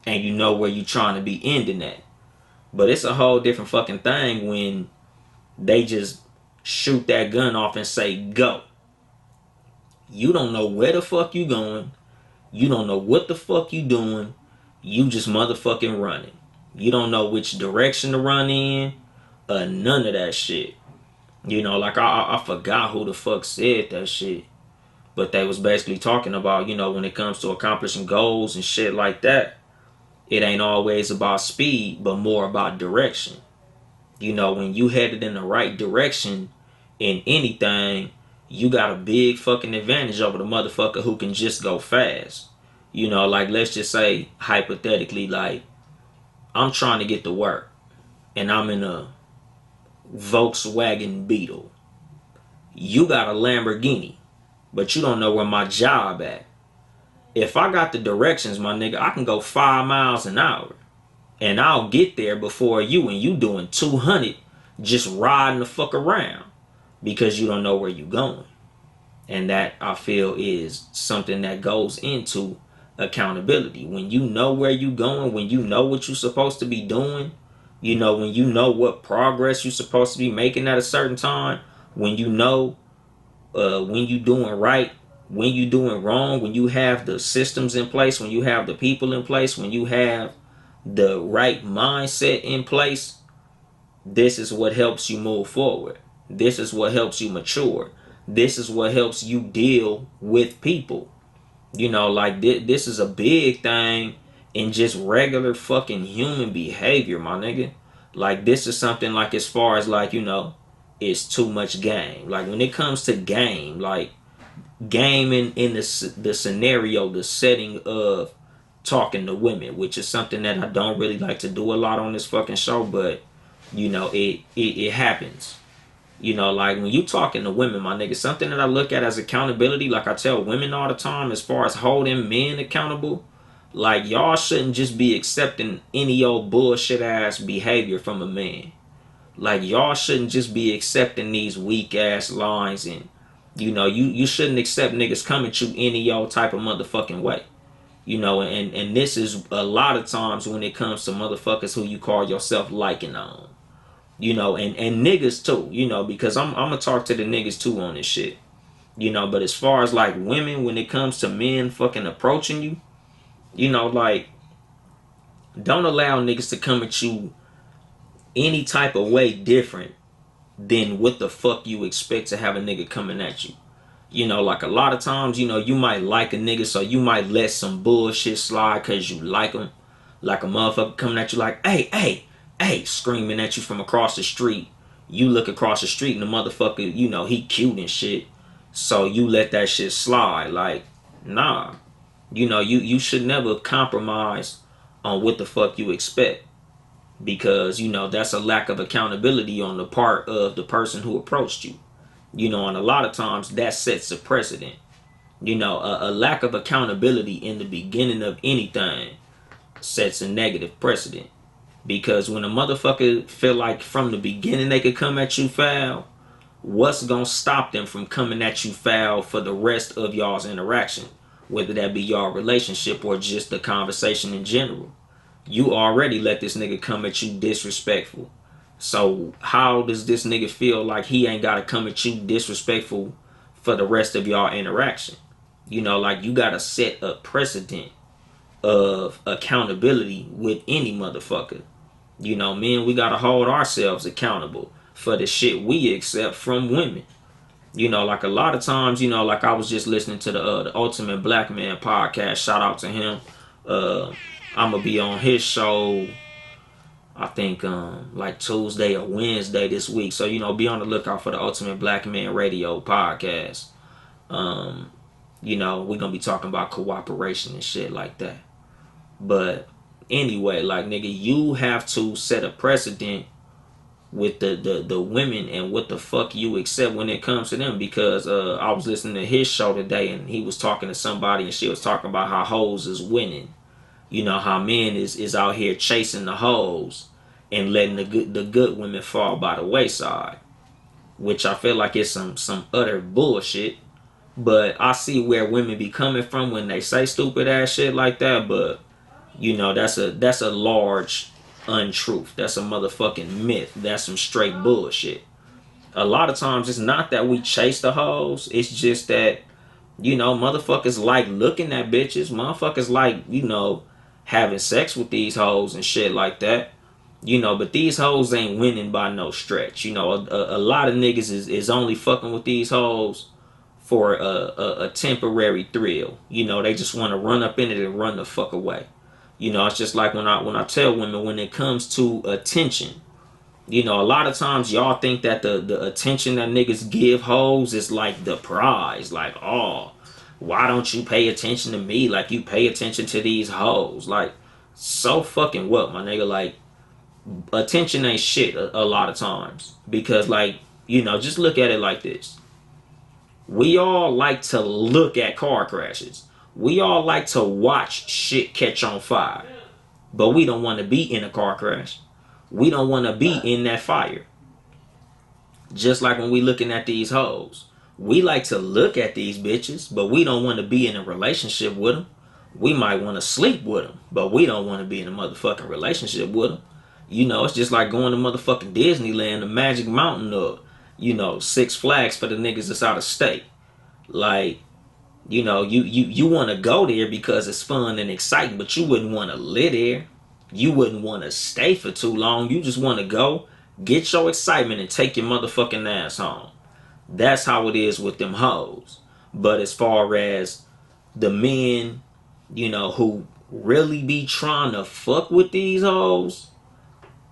and you know where you trying to be ending at. But it's a whole different fucking thing when they just shoot that gun off and say go. You don't know where the fuck you going. You don't know what the fuck you doing. You just motherfucking running. You don't know which direction to run in. None of that shit. Like I forgot who the fuck said that shit. But they was basically talking about, when it comes to accomplishing goals and shit like that, it ain't always about speed, but more about direction. When you headed in the right direction in anything, you got a big fucking advantage over the motherfucker who can just go fast. Like let's just say hypothetically, like I'm trying to get to work and I'm in a Volkswagen Beetle. You got a Lamborghini, but you don't know where my job at. If I got the directions, my nigga, I can go 5 miles an hour. And I'll get there before you, and you doing 200 just riding the fuck around because you don't know where you going. And that, I feel, is something that goes into accountability. When you know where you going, when you know what you're supposed to be doing, when you know what progress you're supposed to be making at a certain time, when you know when you doing right, when you doing wrong, when you have the systems in place, when you have the people in place, when you have the right mindset in place, this is what helps you move forward. This is what helps you mature. This is what helps you deal with people. Like this is a big thing in just regular fucking human behavior, my nigga. Like this is something like as far as like, it's too much game. Like when it comes to game, like gaming in the scenario, the setting of talking to women, which is something that I don't really like to do a lot on this fucking show, but it happens. Like when you talking to women, my nigga, something that I look at as accountability, like I tell women all the time, as far as holding men accountable, like y'all shouldn't just be accepting any old bullshit ass behavior from a man. Like y'all shouldn't just be accepting these weak ass lines, and you shouldn't accept niggas come at you any old type of motherfucking way. And this is a lot of times when it comes to motherfuckers who you call yourself liking on. And niggas too, because I'm gonna talk to the niggas too on this shit. But as far as like women, when it comes to men fucking approaching you, like don't allow niggas to come at you any type of way different than what the fuck you expect to have a nigga coming at you. Like a lot of times, you might like a nigga, so you might let some bullshit slide because you like him. Like a motherfucker coming at you like, hey, hey, hey, screaming at you from across the street. You look across the street and the motherfucker, he cute and shit. So you let that shit slide. Like, nah. You should never compromise on what the fuck you expect. Because, that's a lack of accountability on the part of the person who approached you. And a lot of times that sets a precedent. A lack of accountability in the beginning of anything sets a negative precedent. Because when a motherfucker feel like from the beginning they could come at you foul, what's gonna stop them from coming at you foul for the rest of y'all's interaction? Whether that be y'all relationship or just the conversation in general. You already let this nigga come at you disrespectful. So how does this nigga feel like he ain't gotta come at you disrespectful for the rest of y'all interaction? Like you gotta set a precedent of accountability with any motherfucker. Men, we gotta hold ourselves accountable for the shit we accept from women. Like a lot of times, like I was just listening to the Ultimate Black Man podcast. Shout out to him. I'm gonna be on his show I think like Tuesday or Wednesday this week. So, you know, be on the lookout for the Ultimate Black Man Radio podcast. You know, we're gonna be talking about cooperation and shit like that. But anyway, like, nigga, you have to set a precedent with the women and what the fuck you accept when it comes to them. Because I was listening to his show today and he was talking to somebody and she was talking about how hoes is winning. You know, how men is out here chasing the hoes and letting the good women fall by the wayside. Which I feel like is some utter bullshit. But I see where women be coming from when they say stupid ass shit like that. But you know, that's a large untruth. That's a motherfucking myth. That's some straight bullshit. A lot of times it's not that we chase the hoes. It's just that, you know, motherfuckers like looking at bitches. Motherfuckers like, you know, having sex with these hoes and shit like that. You know, but these hoes ain't winning by no stretch. You know, a lot of niggas is only fucking with these hoes for a temporary thrill. You know, they just want to run up in it and run the fuck away. You know, it's just like when I tell women, when it comes to attention, you know, a lot of times y'all think that the attention that niggas give hoes is like the prize. Like, oh, why don't you pay attention to me like you pay attention to these hoes? Like, so fucking what, my nigga? Like, attention ain't shit a lot of times. Because, like, you know, just look at it like this. We all like to look at car crashes. We all like to watch shit catch on fire. But we don't want to be in a car crash. We don't want to be in that fire. Just like when we looking at these hoes. We like to look at these bitches, but we don't want to be in a relationship with them. We might want to sleep with them, but we don't want to be in a motherfucking relationship with them. You know, it's just like going to motherfucking Disneyland, the Magic Mountain, or, you know, Six Flags for the niggas that's out of state. Like, you know, you want to go there because it's fun and exciting, but you wouldn't want to live there. You wouldn't want to stay for too long. You just want to go, get your excitement, and take your motherfucking ass home. That's how it is with them hoes. But as far as the men, you know, who really be trying to fuck with these hoes,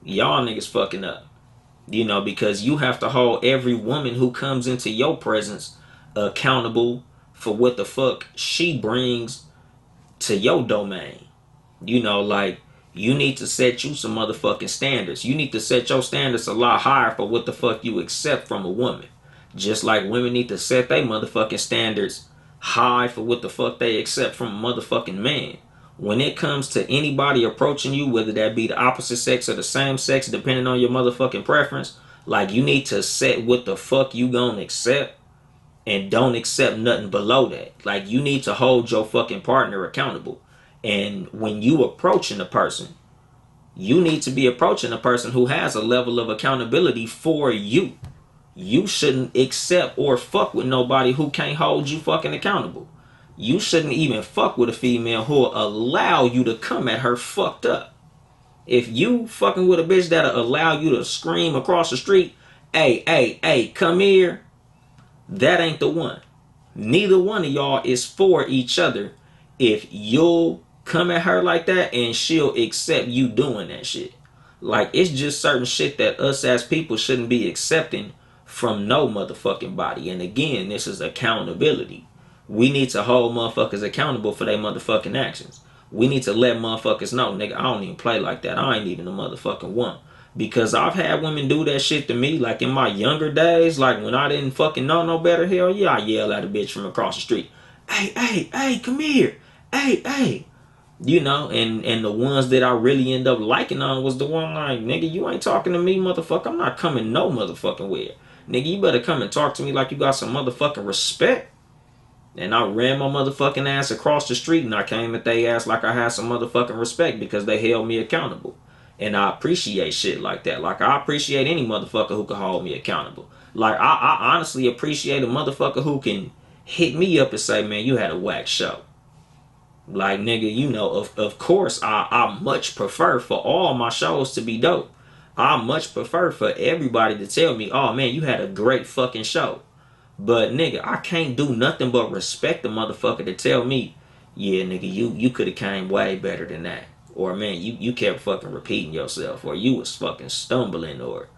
y'all niggas fucking up. You know, because you have to hold every woman who comes into your presence accountable for what the fuck she brings to your domain. You know, like, you need to set you some motherfucking standards. You need to set your standards a lot higher for what the fuck you accept from a woman. Just like women need to set their motherfucking standards high for what the fuck they accept from a motherfucking man. When it comes to anybody approaching you, whether that be the opposite sex or the same sex, depending on your motherfucking preference, like, you need to set what the fuck you gonna accept and don't accept nothing below that. Like, you need to hold your fucking partner accountable. And when you approaching a person, you need to be approaching a person who has a level of accountability for you. You shouldn't accept or fuck with nobody who can't hold you fucking accountable. You shouldn't even fuck with a female who'll allow you to come at her fucked up. If you fucking with a bitch that'll allow you to scream across the street, hey, come here, that ain't the one. Neither one of y'all is for each other if you'll come at her like that and she'll accept you doing that shit. Like, it's just certain shit that us as people shouldn't be accepting from no motherfucking body. And again, this is accountability. We need to hold motherfuckers accountable for their motherfucking actions. We need to let motherfuckers know, nigga, I don't even play like that. I ain't even a motherfucking one. Because I've had women do that shit to me, like in my younger days, like when I didn't fucking know no better. Hell yeah, I yell at a bitch from across the street. Hey, come here. Hey. You know, and the ones that I really end up liking on was the one like, nigga, you ain't talking to me, motherfucker. I'm not coming no motherfucking where. Nigga, you better come and talk to me like you got some motherfucking respect. And I ran my motherfucking ass across the street and I came at they ass like I had some motherfucking respect because they held me accountable. And I appreciate shit like that. Like, I appreciate any motherfucker who can hold me accountable. Like, I honestly appreciate a motherfucker who can hit me up and say, man, you had a whack show. Like, nigga, you know, of course, I much prefer for all my shows to be dope. I much prefer for everybody to tell me, oh, man, you had a great fucking show. But, nigga, I can't do nothing but respect the motherfucker to tell me, yeah, nigga, you could have came way better than that. Or man, you kept fucking repeating yourself, or you was fucking stumbling, or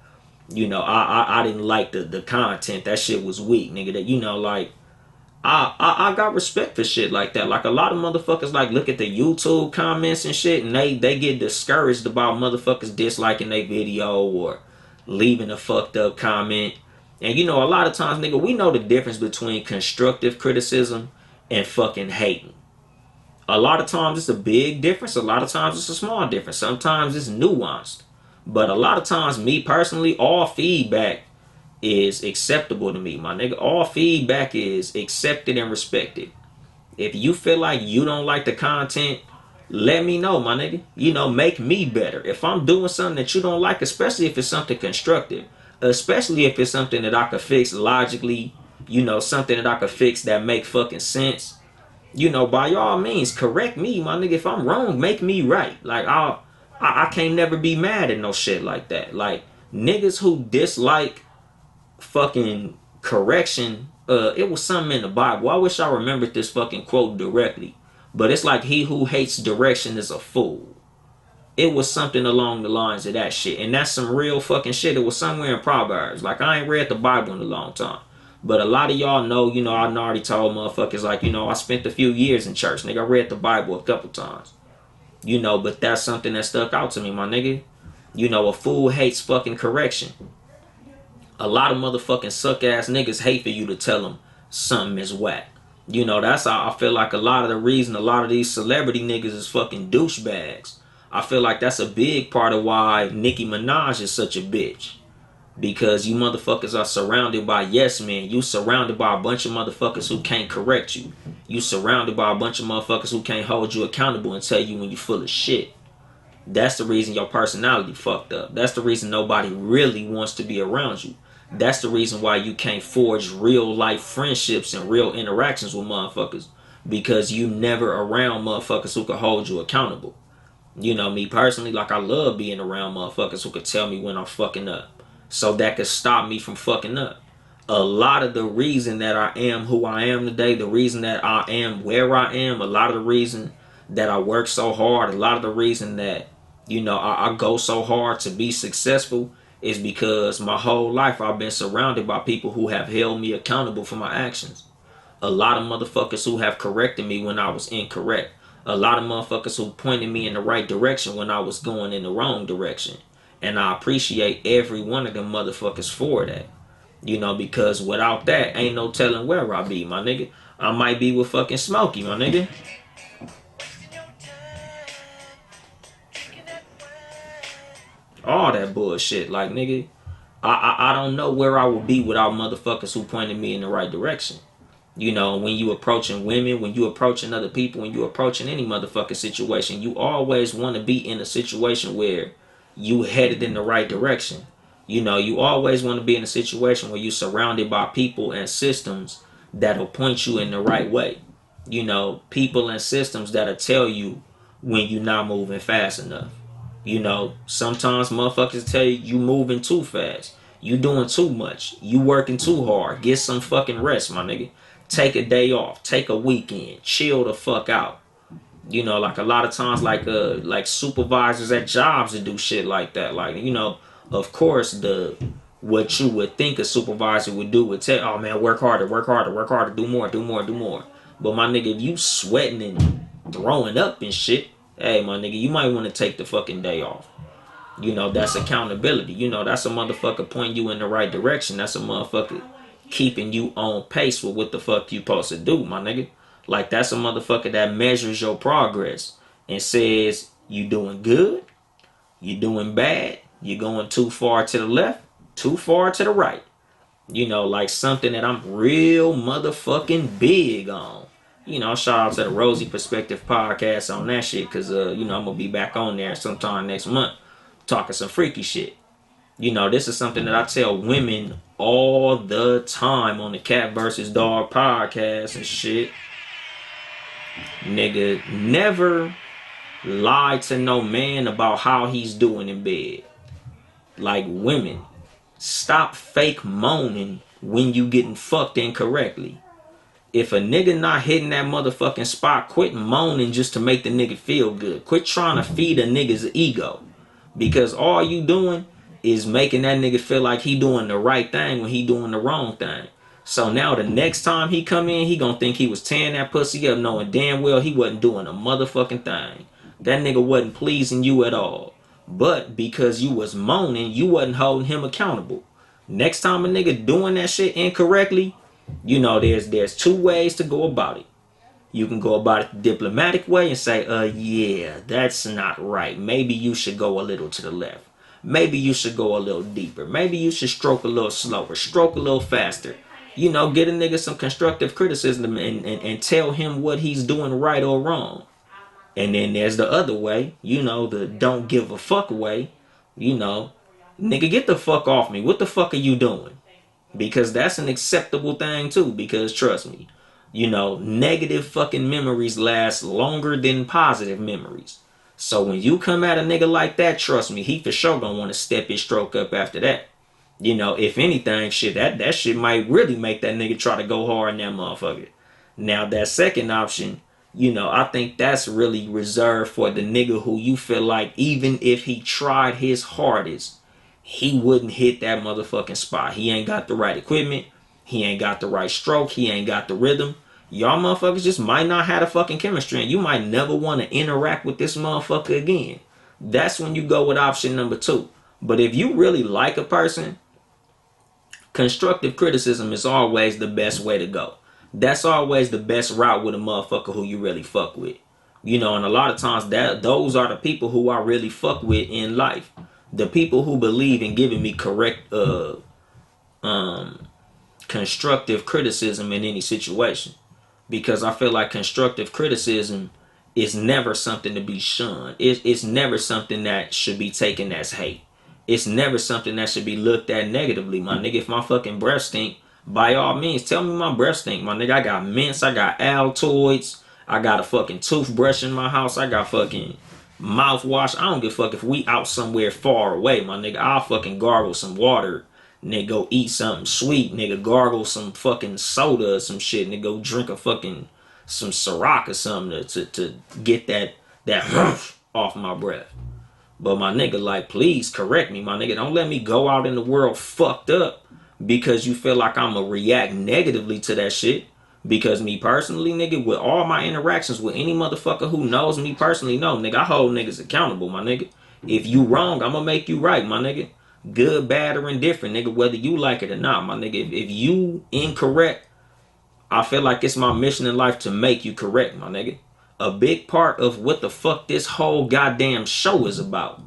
I didn't like the content. That shit was weak, nigga. That like I got respect for shit like that. Like a lot of motherfuckers like look at the YouTube comments and shit, and they get discouraged about motherfuckers disliking their video or leaving a fucked up comment. And a lot of times, nigga, we know the difference between constructive criticism and fucking hating. A lot of times it's a big difference. A lot of times it's a small difference. Sometimes it's nuanced. But a lot of times, me personally, all feedback is acceptable to me, my nigga. All feedback is accepted and respected. If you feel like you don't like the content, let me know, my nigga. Make me better. If I'm doing something that you don't like, especially if it's something constructive, especially if it's something that I could fix logically, something that I could fix that make fucking sense, by all means, correct me, my nigga. If I'm wrong, make me right. Like, I can't never be mad at no shit like that. Like, niggas who dislike fucking correction, it was something in the Bible. I wish I remembered this fucking quote directly. But it's like, he who hates direction is a fool. It was something along the lines of that shit. And that's some real fucking shit. It was somewhere in Proverbs. Like, I ain't read the Bible in a long time. But a lot of y'all know, I already told motherfuckers, like, I spent a few years in church. Nigga, I read the Bible a couple times. But that's something that stuck out to me, my nigga. A fool hates fucking correction. A lot of motherfucking suck-ass niggas hate for you to tell them something is whack. That's how I feel like a lot of the reason a lot of these celebrity niggas is fucking douchebags. I feel like that's a big part of why Nicki Minaj is such a bitch. Because you motherfuckers are surrounded by yes men. You surrounded by a bunch of motherfuckers who can't correct you. You surrounded by a bunch of motherfuckers who can't hold you accountable and tell you when you full of shit. That's the reason your personality fucked up. That's the reason nobody really wants to be around you. That's the reason why you can't forge real life friendships and real interactions with motherfuckers. Because you never around motherfuckers who can hold you accountable. Me personally, like, I love being around motherfuckers who could tell me when I'm fucking up. So that could stop me from fucking up. A lot of the reason that I am who I am today, the reason that I am where I am, a lot of the reason that I work so hard, a lot of the reason that, I go so hard to be successful is because my whole life I've been surrounded by people who have held me accountable for my actions. A lot of motherfuckers who have corrected me when I was incorrect. A lot of motherfuckers who pointed me in the right direction when I was going in the wrong direction. And I appreciate every one of them motherfuckers for that. Because without that, ain't no telling where I be, my nigga. I might be with fucking Smokey, my nigga. All that bullshit. Like, nigga, I don't know where I would be without motherfuckers who pointed me in the right direction. When you approaching women, when you approaching other people, when you approaching any motherfucking situation, you always want to be in a situation where you headed in the right direction. You always want to be in a situation where you're surrounded by people and systems that'll point you in the right way. People and systems that'll tell you when you're not moving fast enough. Sometimes motherfuckers tell you moving too fast. You doing too much. You working too hard. Get some fucking rest, my nigga. Take a day off. Take a weekend. Chill the fuck out. Like a lot of times, like supervisors at jobs that do shit like that. Like, of course, what you would think a supervisor would do would tell, oh man, work harder, work harder, work harder, do more, do more, do more. But my nigga, if you sweating and throwing up and shit, hey, my nigga, you might want to take the fucking day off. That's accountability. That's a motherfucker pointing you in the right direction. That's a motherfucker keeping you on pace with what the fuck you supposed to do, my nigga. Like, that's a motherfucker that measures your progress and says, you doing good, you doing bad, you going too far to the left, too far to the right. Like something that I'm real motherfucking big on. Shout out to the Rosy Perspective podcast on that shit, because, I'm going to be back on there sometime next month talking some freaky shit. This is something that I tell women all the time on the Cat vs. Dog podcast and shit. Nigga, never lie to no man about how he's doing in bed. Like, women, stop fake moaning when you getting fucked incorrectly. if a nigga not hitting that motherfucking spot, quit moaning just to make the nigga feel good. Quit trying to feed a nigga's ego. Because all you doing is making that nigga feel like he doing the right thing when he doing the wrong thing. So now the next time he come in, he gonna think he was tearing that pussy up, knowing damn well he wasn't doing a motherfucking thing. That nigga wasn't pleasing you at all. But because you was moaning, you wasn't holding him accountable. Next time a nigga doing that shit incorrectly, you know, there's two ways to go about it. You can go about it the diplomatic way and say, yeah, that's not right. Maybe you should go a little to the left. Maybe you should go a little deeper. Maybe you should stroke a little slower, stroke a little faster. You know, get a nigga some constructive criticism and tell him what he's doing right or wrong. And then there's the other way, you know, the don't give a fuck way. You know, nigga, get the fuck off me. What the fuck are you doing? Because that's an acceptable thing too. Because trust me, you know, negative fucking memories last longer than positive memories. So when you come at a nigga like that, trust me, he for sure gonna want to step his stroke up after that. You know, if anything, shit, that shit might really make that nigga try to go hard in that motherfucker. Now that second option, you know, I think that's really reserved for the nigga who you feel like even if he tried his hardest, he wouldn't hit that motherfucking spot. He ain't got the right equipment. He ain't got the right stroke. He ain't got the rhythm. Y'all motherfuckers just might not have a fucking chemistry, and you might never want to interact with this motherfucker again. That's when you go with option number 2. But if you really like a person, constructive criticism is always the best way to go. That's always the best route with a motherfucker who you really fuck with. You know, and a lot of times those are the people who I really fuck with in life. The people who believe in giving me correct constructive criticism in any situation. Because I feel like constructive criticism is never something to be shunned. It's never something that should be taken as hate. It's never something that should be looked at negatively, my nigga. If my fucking breath stink, by all means, tell me my breath stink, my nigga. I got mints, I got Altoids, I got a fucking toothbrush in my house, I got fucking mouthwash. I don't give a fuck if we out somewhere far away, my nigga. I'll fucking gargle some water, nigga. Go eat something sweet, nigga. Gargle some fucking soda or some shit, nigga. Go drink a fucking some Ciroc or something to get that off my breath. But my nigga, like, please correct me, my nigga. Don't let me go out in the world fucked up because you feel like I'm going to react negatively to that shit. Because me personally, nigga, with all my interactions with any motherfucker who knows me personally, no, nigga, I hold niggas accountable, my nigga. If you wrong, I'm going to make you right, my nigga. Good, bad, or indifferent, nigga, whether you like it or not, my nigga. If you incorrect, I feel like it's my mission in life to make you correct, my nigga. A big part of what the fuck this whole goddamn show is about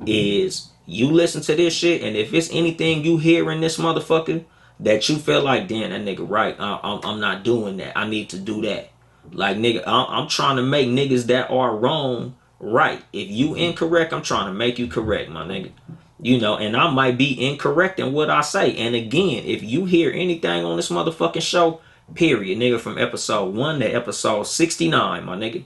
is you listen to this shit, and if it's anything you hear in this motherfucker that you feel like, damn, that nigga right, I'm not doing that, I need to do that. Like, nigga, I'm trying to make niggas that are wrong right. If you incorrect, I'm trying to make you correct, my nigga. You know, and I might be incorrect in what I say. And again, if you hear anything on this motherfucking show, period, nigga, from episode 1 to episode 69, my nigga.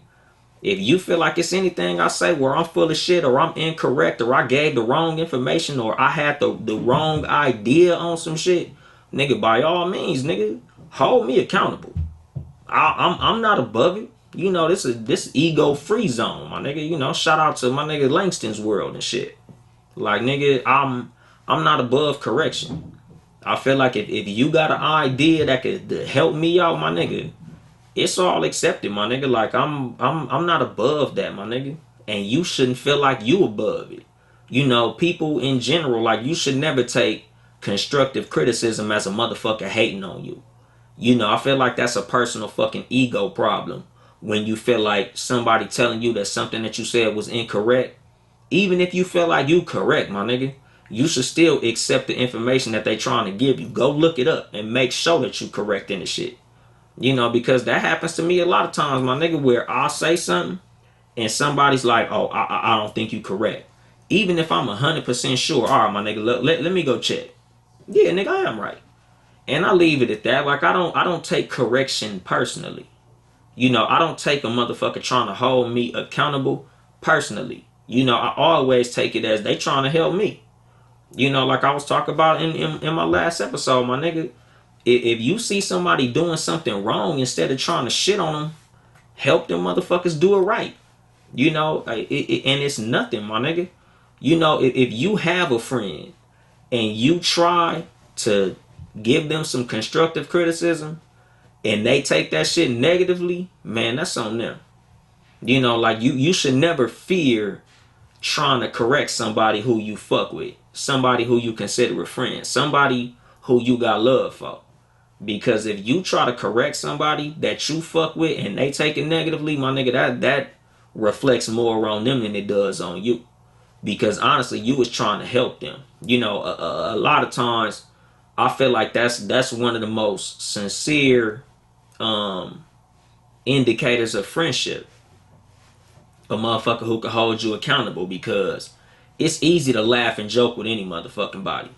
If you feel like it's anything I say where I'm full of shit or I'm incorrect or I gave the wrong information or I had the wrong idea on some shit, nigga, by all means, nigga, hold me accountable. I'm not above it. You know, this ego free zone, my nigga. You know, shout out to my nigga Langston's World and shit. Like, nigga, I'm not above correction. I feel like if you got an idea that could help me out, my nigga, it's all accepted, my nigga. Like, I'm not above that, my nigga. And you shouldn't feel like you above it. You know, people in general, like, you should never take constructive criticism as a motherfucker hating on you. You know, I feel like that's a personal fucking ego problem. When you feel like somebody telling you that something that you said was incorrect, even if you feel like you correct, my nigga, you should still accept the information that they trying to give you. Go look it up and make sure that you correct in the shit. You know, because that happens to me a lot of times, my nigga, where I'll say something and somebody's like, oh, I don't think you correct. Even if I'm 100% sure, all right, my nigga, let me go check. Yeah, nigga, I am right. And I leave it at that. Like, I don't take correction personally. You know, I don't take a motherfucker trying to hold me accountable personally. You know, I always take it as they trying to help me. You know, like I was talking about in my last episode, my nigga. if you see somebody doing something wrong, instead of trying to shit on them, help them motherfuckers do it right. You know, and it's nothing, my nigga. You know, if you have a friend and you try to give them some constructive criticism and they take that shit negatively, man, that's on them. You know, like you should never fear trying to correct somebody who you fuck with, somebody who you consider a friend, somebody who you got love for. Because if you try to correct somebody that you fuck with and they take it negatively, my nigga, that reflects more on them than it does on you. Because honestly, you was trying to help them. You know, a lot of times, I feel like that's one of the most sincere indicators of friendship. A motherfucker who can hold you accountable, because it's easy to laugh and joke with any motherfucking body.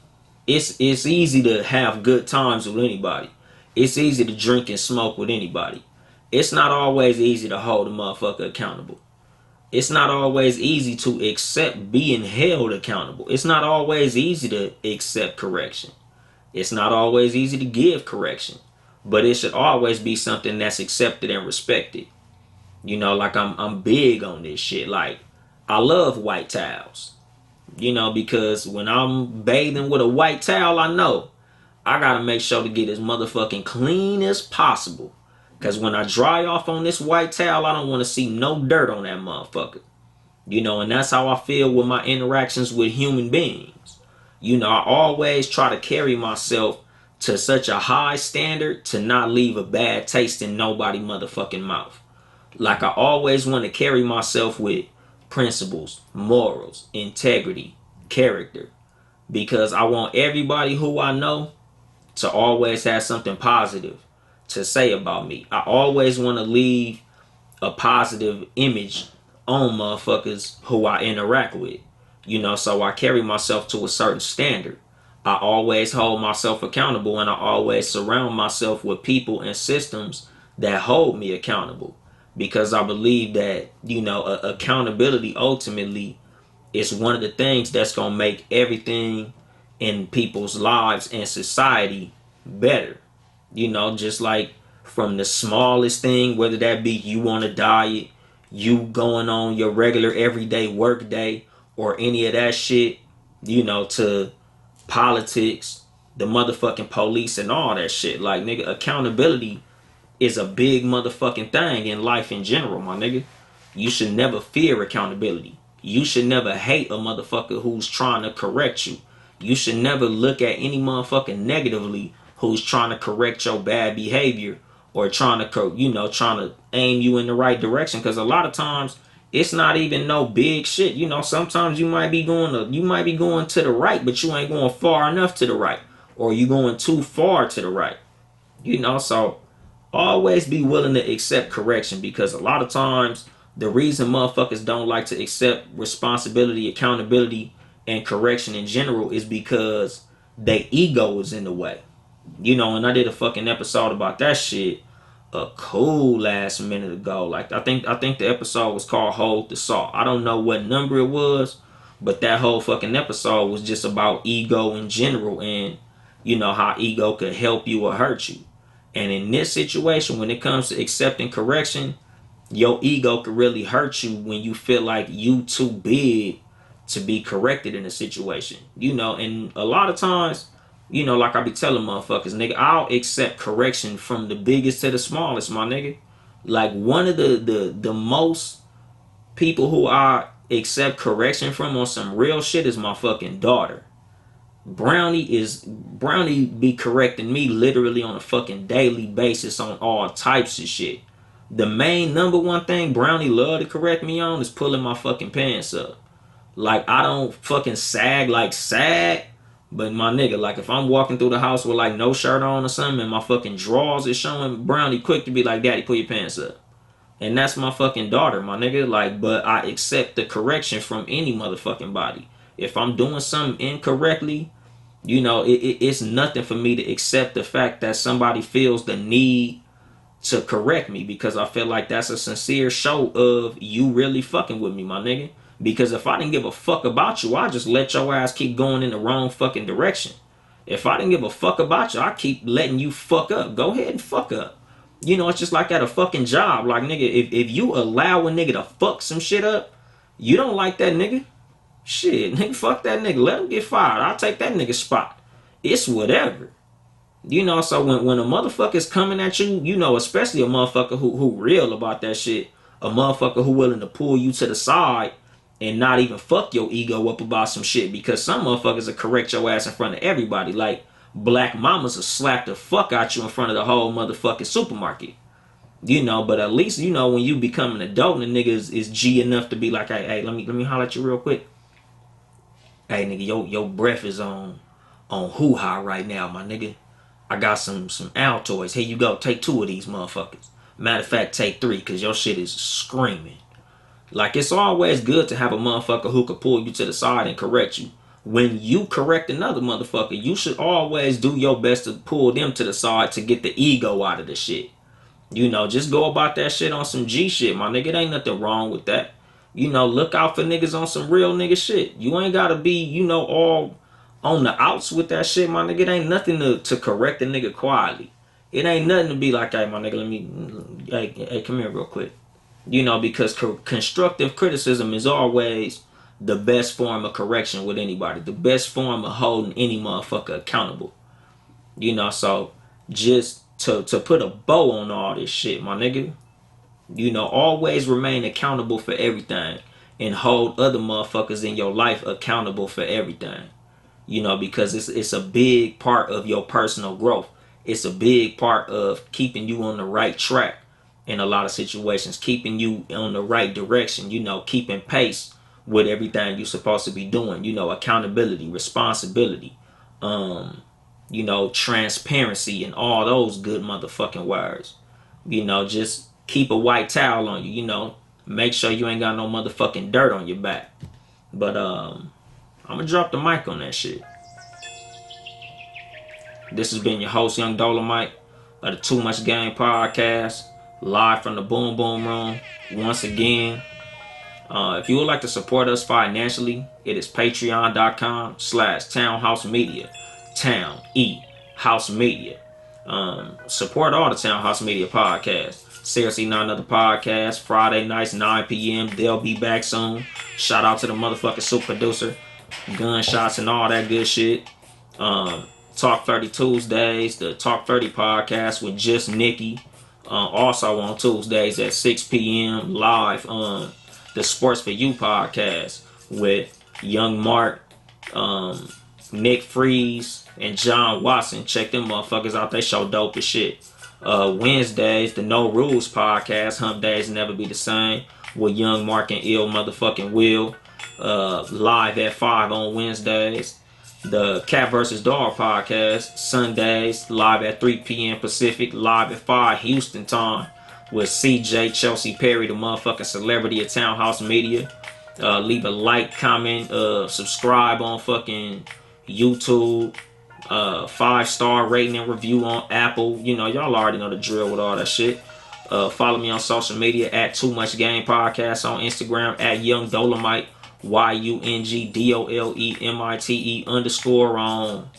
It's easy to have good times with anybody. It's easy to drink and smoke with anybody. It's not always easy to hold a motherfucker accountable. It's not always easy to accept being held accountable. It's not always easy to accept correction. It's not always easy to give correction. But it should always be something that's accepted and respected. You know, like I'm big on this shit. Like, I love white towels. You know, because when I'm bathing with a white towel, I know I gotta make sure to get as motherfucking clean as possible. Because when I dry off on this white towel, I don't want to see no dirt on that motherfucker. You know, and that's how I feel with my interactions with human beings. You know, I always try to carry myself to such a high standard to not leave a bad taste in nobody motherfucking mouth. Like, I always want to carry myself with principles, morals, integrity, character. Because I want everybody who I know to always have something positive to say about me. I always want to leave a positive image on motherfuckers who I interact with. You know, so I carry myself to a certain standard. I always hold myself accountable, and I always surround myself with people and systems that hold me accountable. Because I believe that, you know, accountability ultimately is one of the things that's going to make everything in people's lives and society better. You know, just like from the smallest thing, whether that be you on a diet, you going on your regular everyday work day, or any of that shit, you know, to politics, the motherfucking police and all that shit. Like, nigga, accountability is a big motherfucking thing in life in general, my nigga. You should never fear accountability. You should never hate a motherfucker who's trying to correct you. You should never look at any motherfucker negatively who's trying to correct your bad behavior, or trying to, you know, trying to aim you in the right direction. Because a lot of times it's not even no big shit. You know, sometimes you might be going to the right, but you ain't going far enough to the right, or you going too far to the right. You know, so always be willing to accept correction, because a lot of times the reason motherfuckers don't like to accept responsibility, accountability, and correction in general is because their ego is in the way. You know, and I did a fucking episode about that shit a cool last minute ago. Like, I think the episode was called Hold the Salt. I don't know what number it was, but that whole fucking episode was just about ego in general, and you know how ego could help you or hurt you. And in this situation, when it comes to accepting correction, your ego could really hurt you when you feel like you too big to be corrected in a situation. You know, and a lot of times, you know, like I be telling motherfuckers, nigga, I'll accept correction from the biggest to the smallest, my nigga. Like, one of the most people who I accept correction from on some real shit is my fucking daughter. Brownie be correcting me literally on a fucking daily basis on all types of shit. The main number one thing Brownie love to correct me on is pulling my fucking pants up. Like, I don't fucking sag like sag, but my nigga, like, if I'm walking through the house with like no shirt on or something and my fucking drawers is showing, Brownie quick to be like, Daddy, pull your pants up. And that's my fucking daughter, my nigga. Like, but I accept the correction from any motherfucking body. If I'm doing something incorrectly, you know, it's nothing for me to accept the fact that somebody feels the need to correct me, because I feel like that's a sincere show of you really fucking with me, my nigga. Because if I didn't give a fuck about you, I'd just let your ass keep going in the wrong fucking direction. If I didn't give a fuck about you, I keep letting you fuck up. Go ahead and fuck up. You know, it's just like at a fucking job. Like, nigga, if you allow a nigga to fuck some shit up, you don't like that nigga. Shit, nigga, fuck that nigga. Let him get fired. I'll take that nigga's spot. It's whatever. You know, so when a motherfucker's coming at you, you know, especially a motherfucker who real about that shit, a motherfucker who willing to pull you to the side and not even fuck your ego up about some shit, because some motherfuckers will correct your ass in front of everybody. Like, black mamas will slap the fuck out you in front of the whole motherfucking supermarket. You know, but at least, you know, when you become an adult and the nigga is G enough to be like, hey, let me holler at you real quick. Hey, nigga, your breath is on hoo-ha right now, my nigga. I got some Altoids. Here you go. Take 2 of these motherfuckers. Matter of fact, take 3, because your shit is screaming. Like, it's always good to have a motherfucker who could pull you to the side and correct you. When you correct another motherfucker, you should always do your best to pull them to the side to get the ego out of the shit. You know, just go about that shit on some G shit, my nigga. There ain't nothing wrong with that. You know, look out for niggas on some real nigga shit. You ain't gotta be, you know, all on the outs with that shit, my nigga. It ain't nothing to correct a nigga quietly. It ain't nothing to be like, hey, my nigga, hey, come here real quick. You know, because constructive criticism is always the best form of correction with anybody. The best form of holding any motherfucker accountable. You know, so just to put a bow on all this shit, my nigga. You know, always remain accountable for everything and hold other motherfuckers in your life accountable for everything. You know, because it's a big part of your personal growth. It's a big part of keeping you on the right track in a lot of situations, keeping you on the right direction, you know, keeping pace with everything you're supposed to be doing. You know, accountability, responsibility, you know, transparency, and all those good motherfucking words. You know, just keep a white towel on you, you know. Make sure you ain't got no motherfucking dirt on your back. But I'm gonna drop the mic on that shit. This has been your host, Yung Dolemite, of the Too Much Game podcast, live from the Boom Boom Room. Once again, if you would like to support us financially, it is patreon.com/townhousemedia. Town E House Media. Support all the Townhouse Media podcasts. Seriously, Not Another Podcast, Friday nights, 9 p.m. They'll be back soon. Shout out to the motherfucking super producer. Gunshots and all that good shit. Talk 30 Tuesdays, the Talk 30 podcast with just Nikki. Also on Tuesdays at 6 p.m. live on the Sports for You podcast with Young Mark, Nick Freeze, and John Watson. Check them motherfuckers out. They show dope as shit. Wednesdays, the No Rules podcast, Hump Days Never Be the Same, with Young Mark and Ill motherfucking Will. Live at 5 on Wednesdays. The Cat vs. Dog podcast, Sundays, live at 3 p.m. Pacific, live at 5 Houston time, with CJ Chelsea Perry, the motherfucking celebrity of Townhouse Media. Leave a like, comment, subscribe on fucking YouTube. 5-star rating and review on Apple. You know, y'all already know the drill with all that shit. Follow me on social media at Too Much Game Podcast, on Instagram at Yung Dolemite, YungDolemite _ on.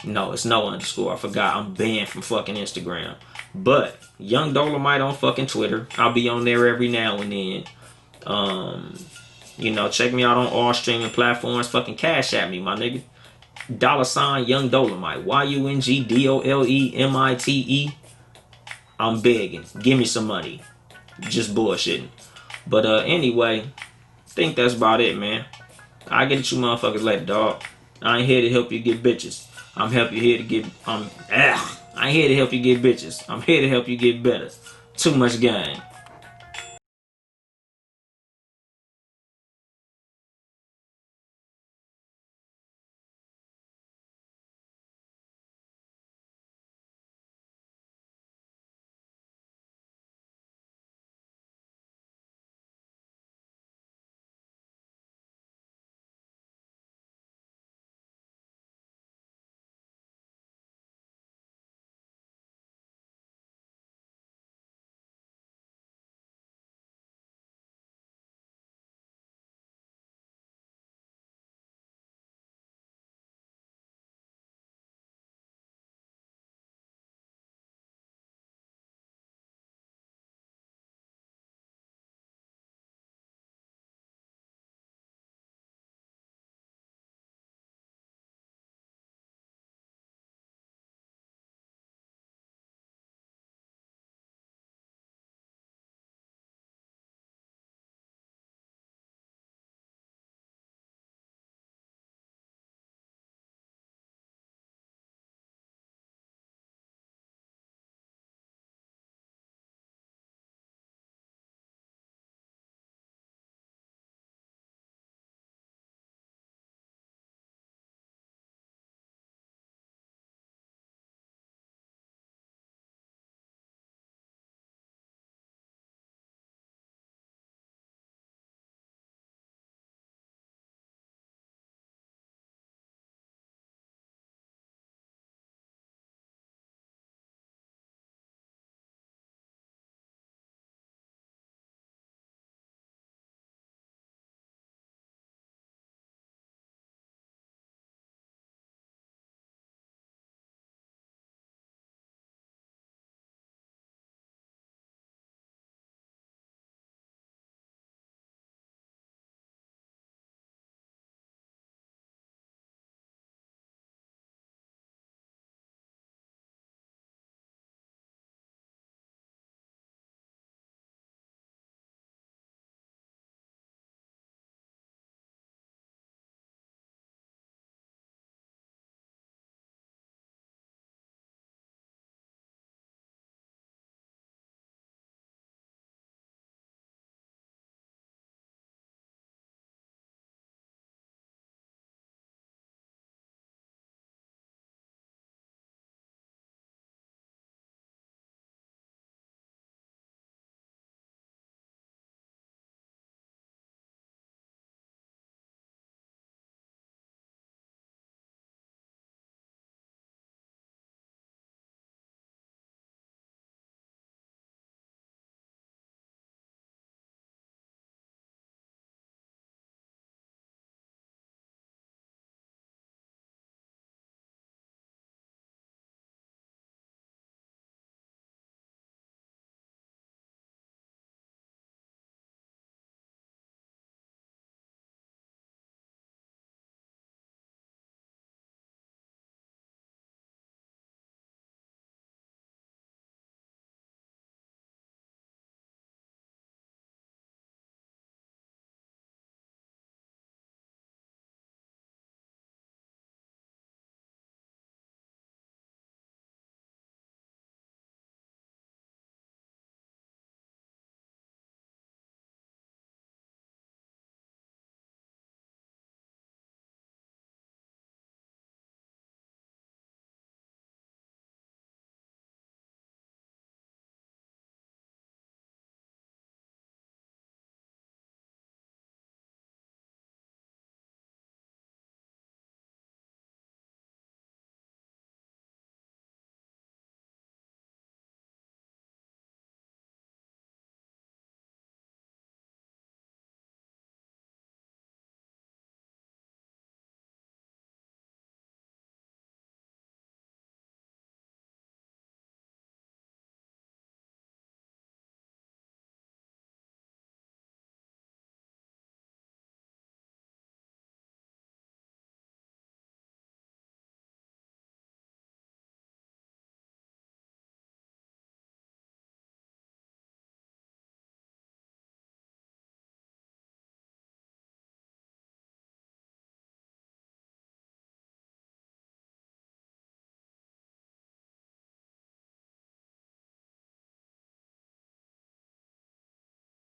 No, it's no underscore. I forgot. I'm banned from fucking Instagram. But Yung Dolemite on fucking Twitter. I'll be on there every now and then. You know, check me out on all streaming platforms. Fucking cash at me, my nigga. $ Yung Dolemite, YungDolemite. I'm begging. Give me some money. Just bullshitting. But anyway, I think that's about it, man. I'll get at you motherfuckers later, dog. I ain't here to help you get bitches. I ain't here to help you get bitches. I'm here to help you get better. Too much game.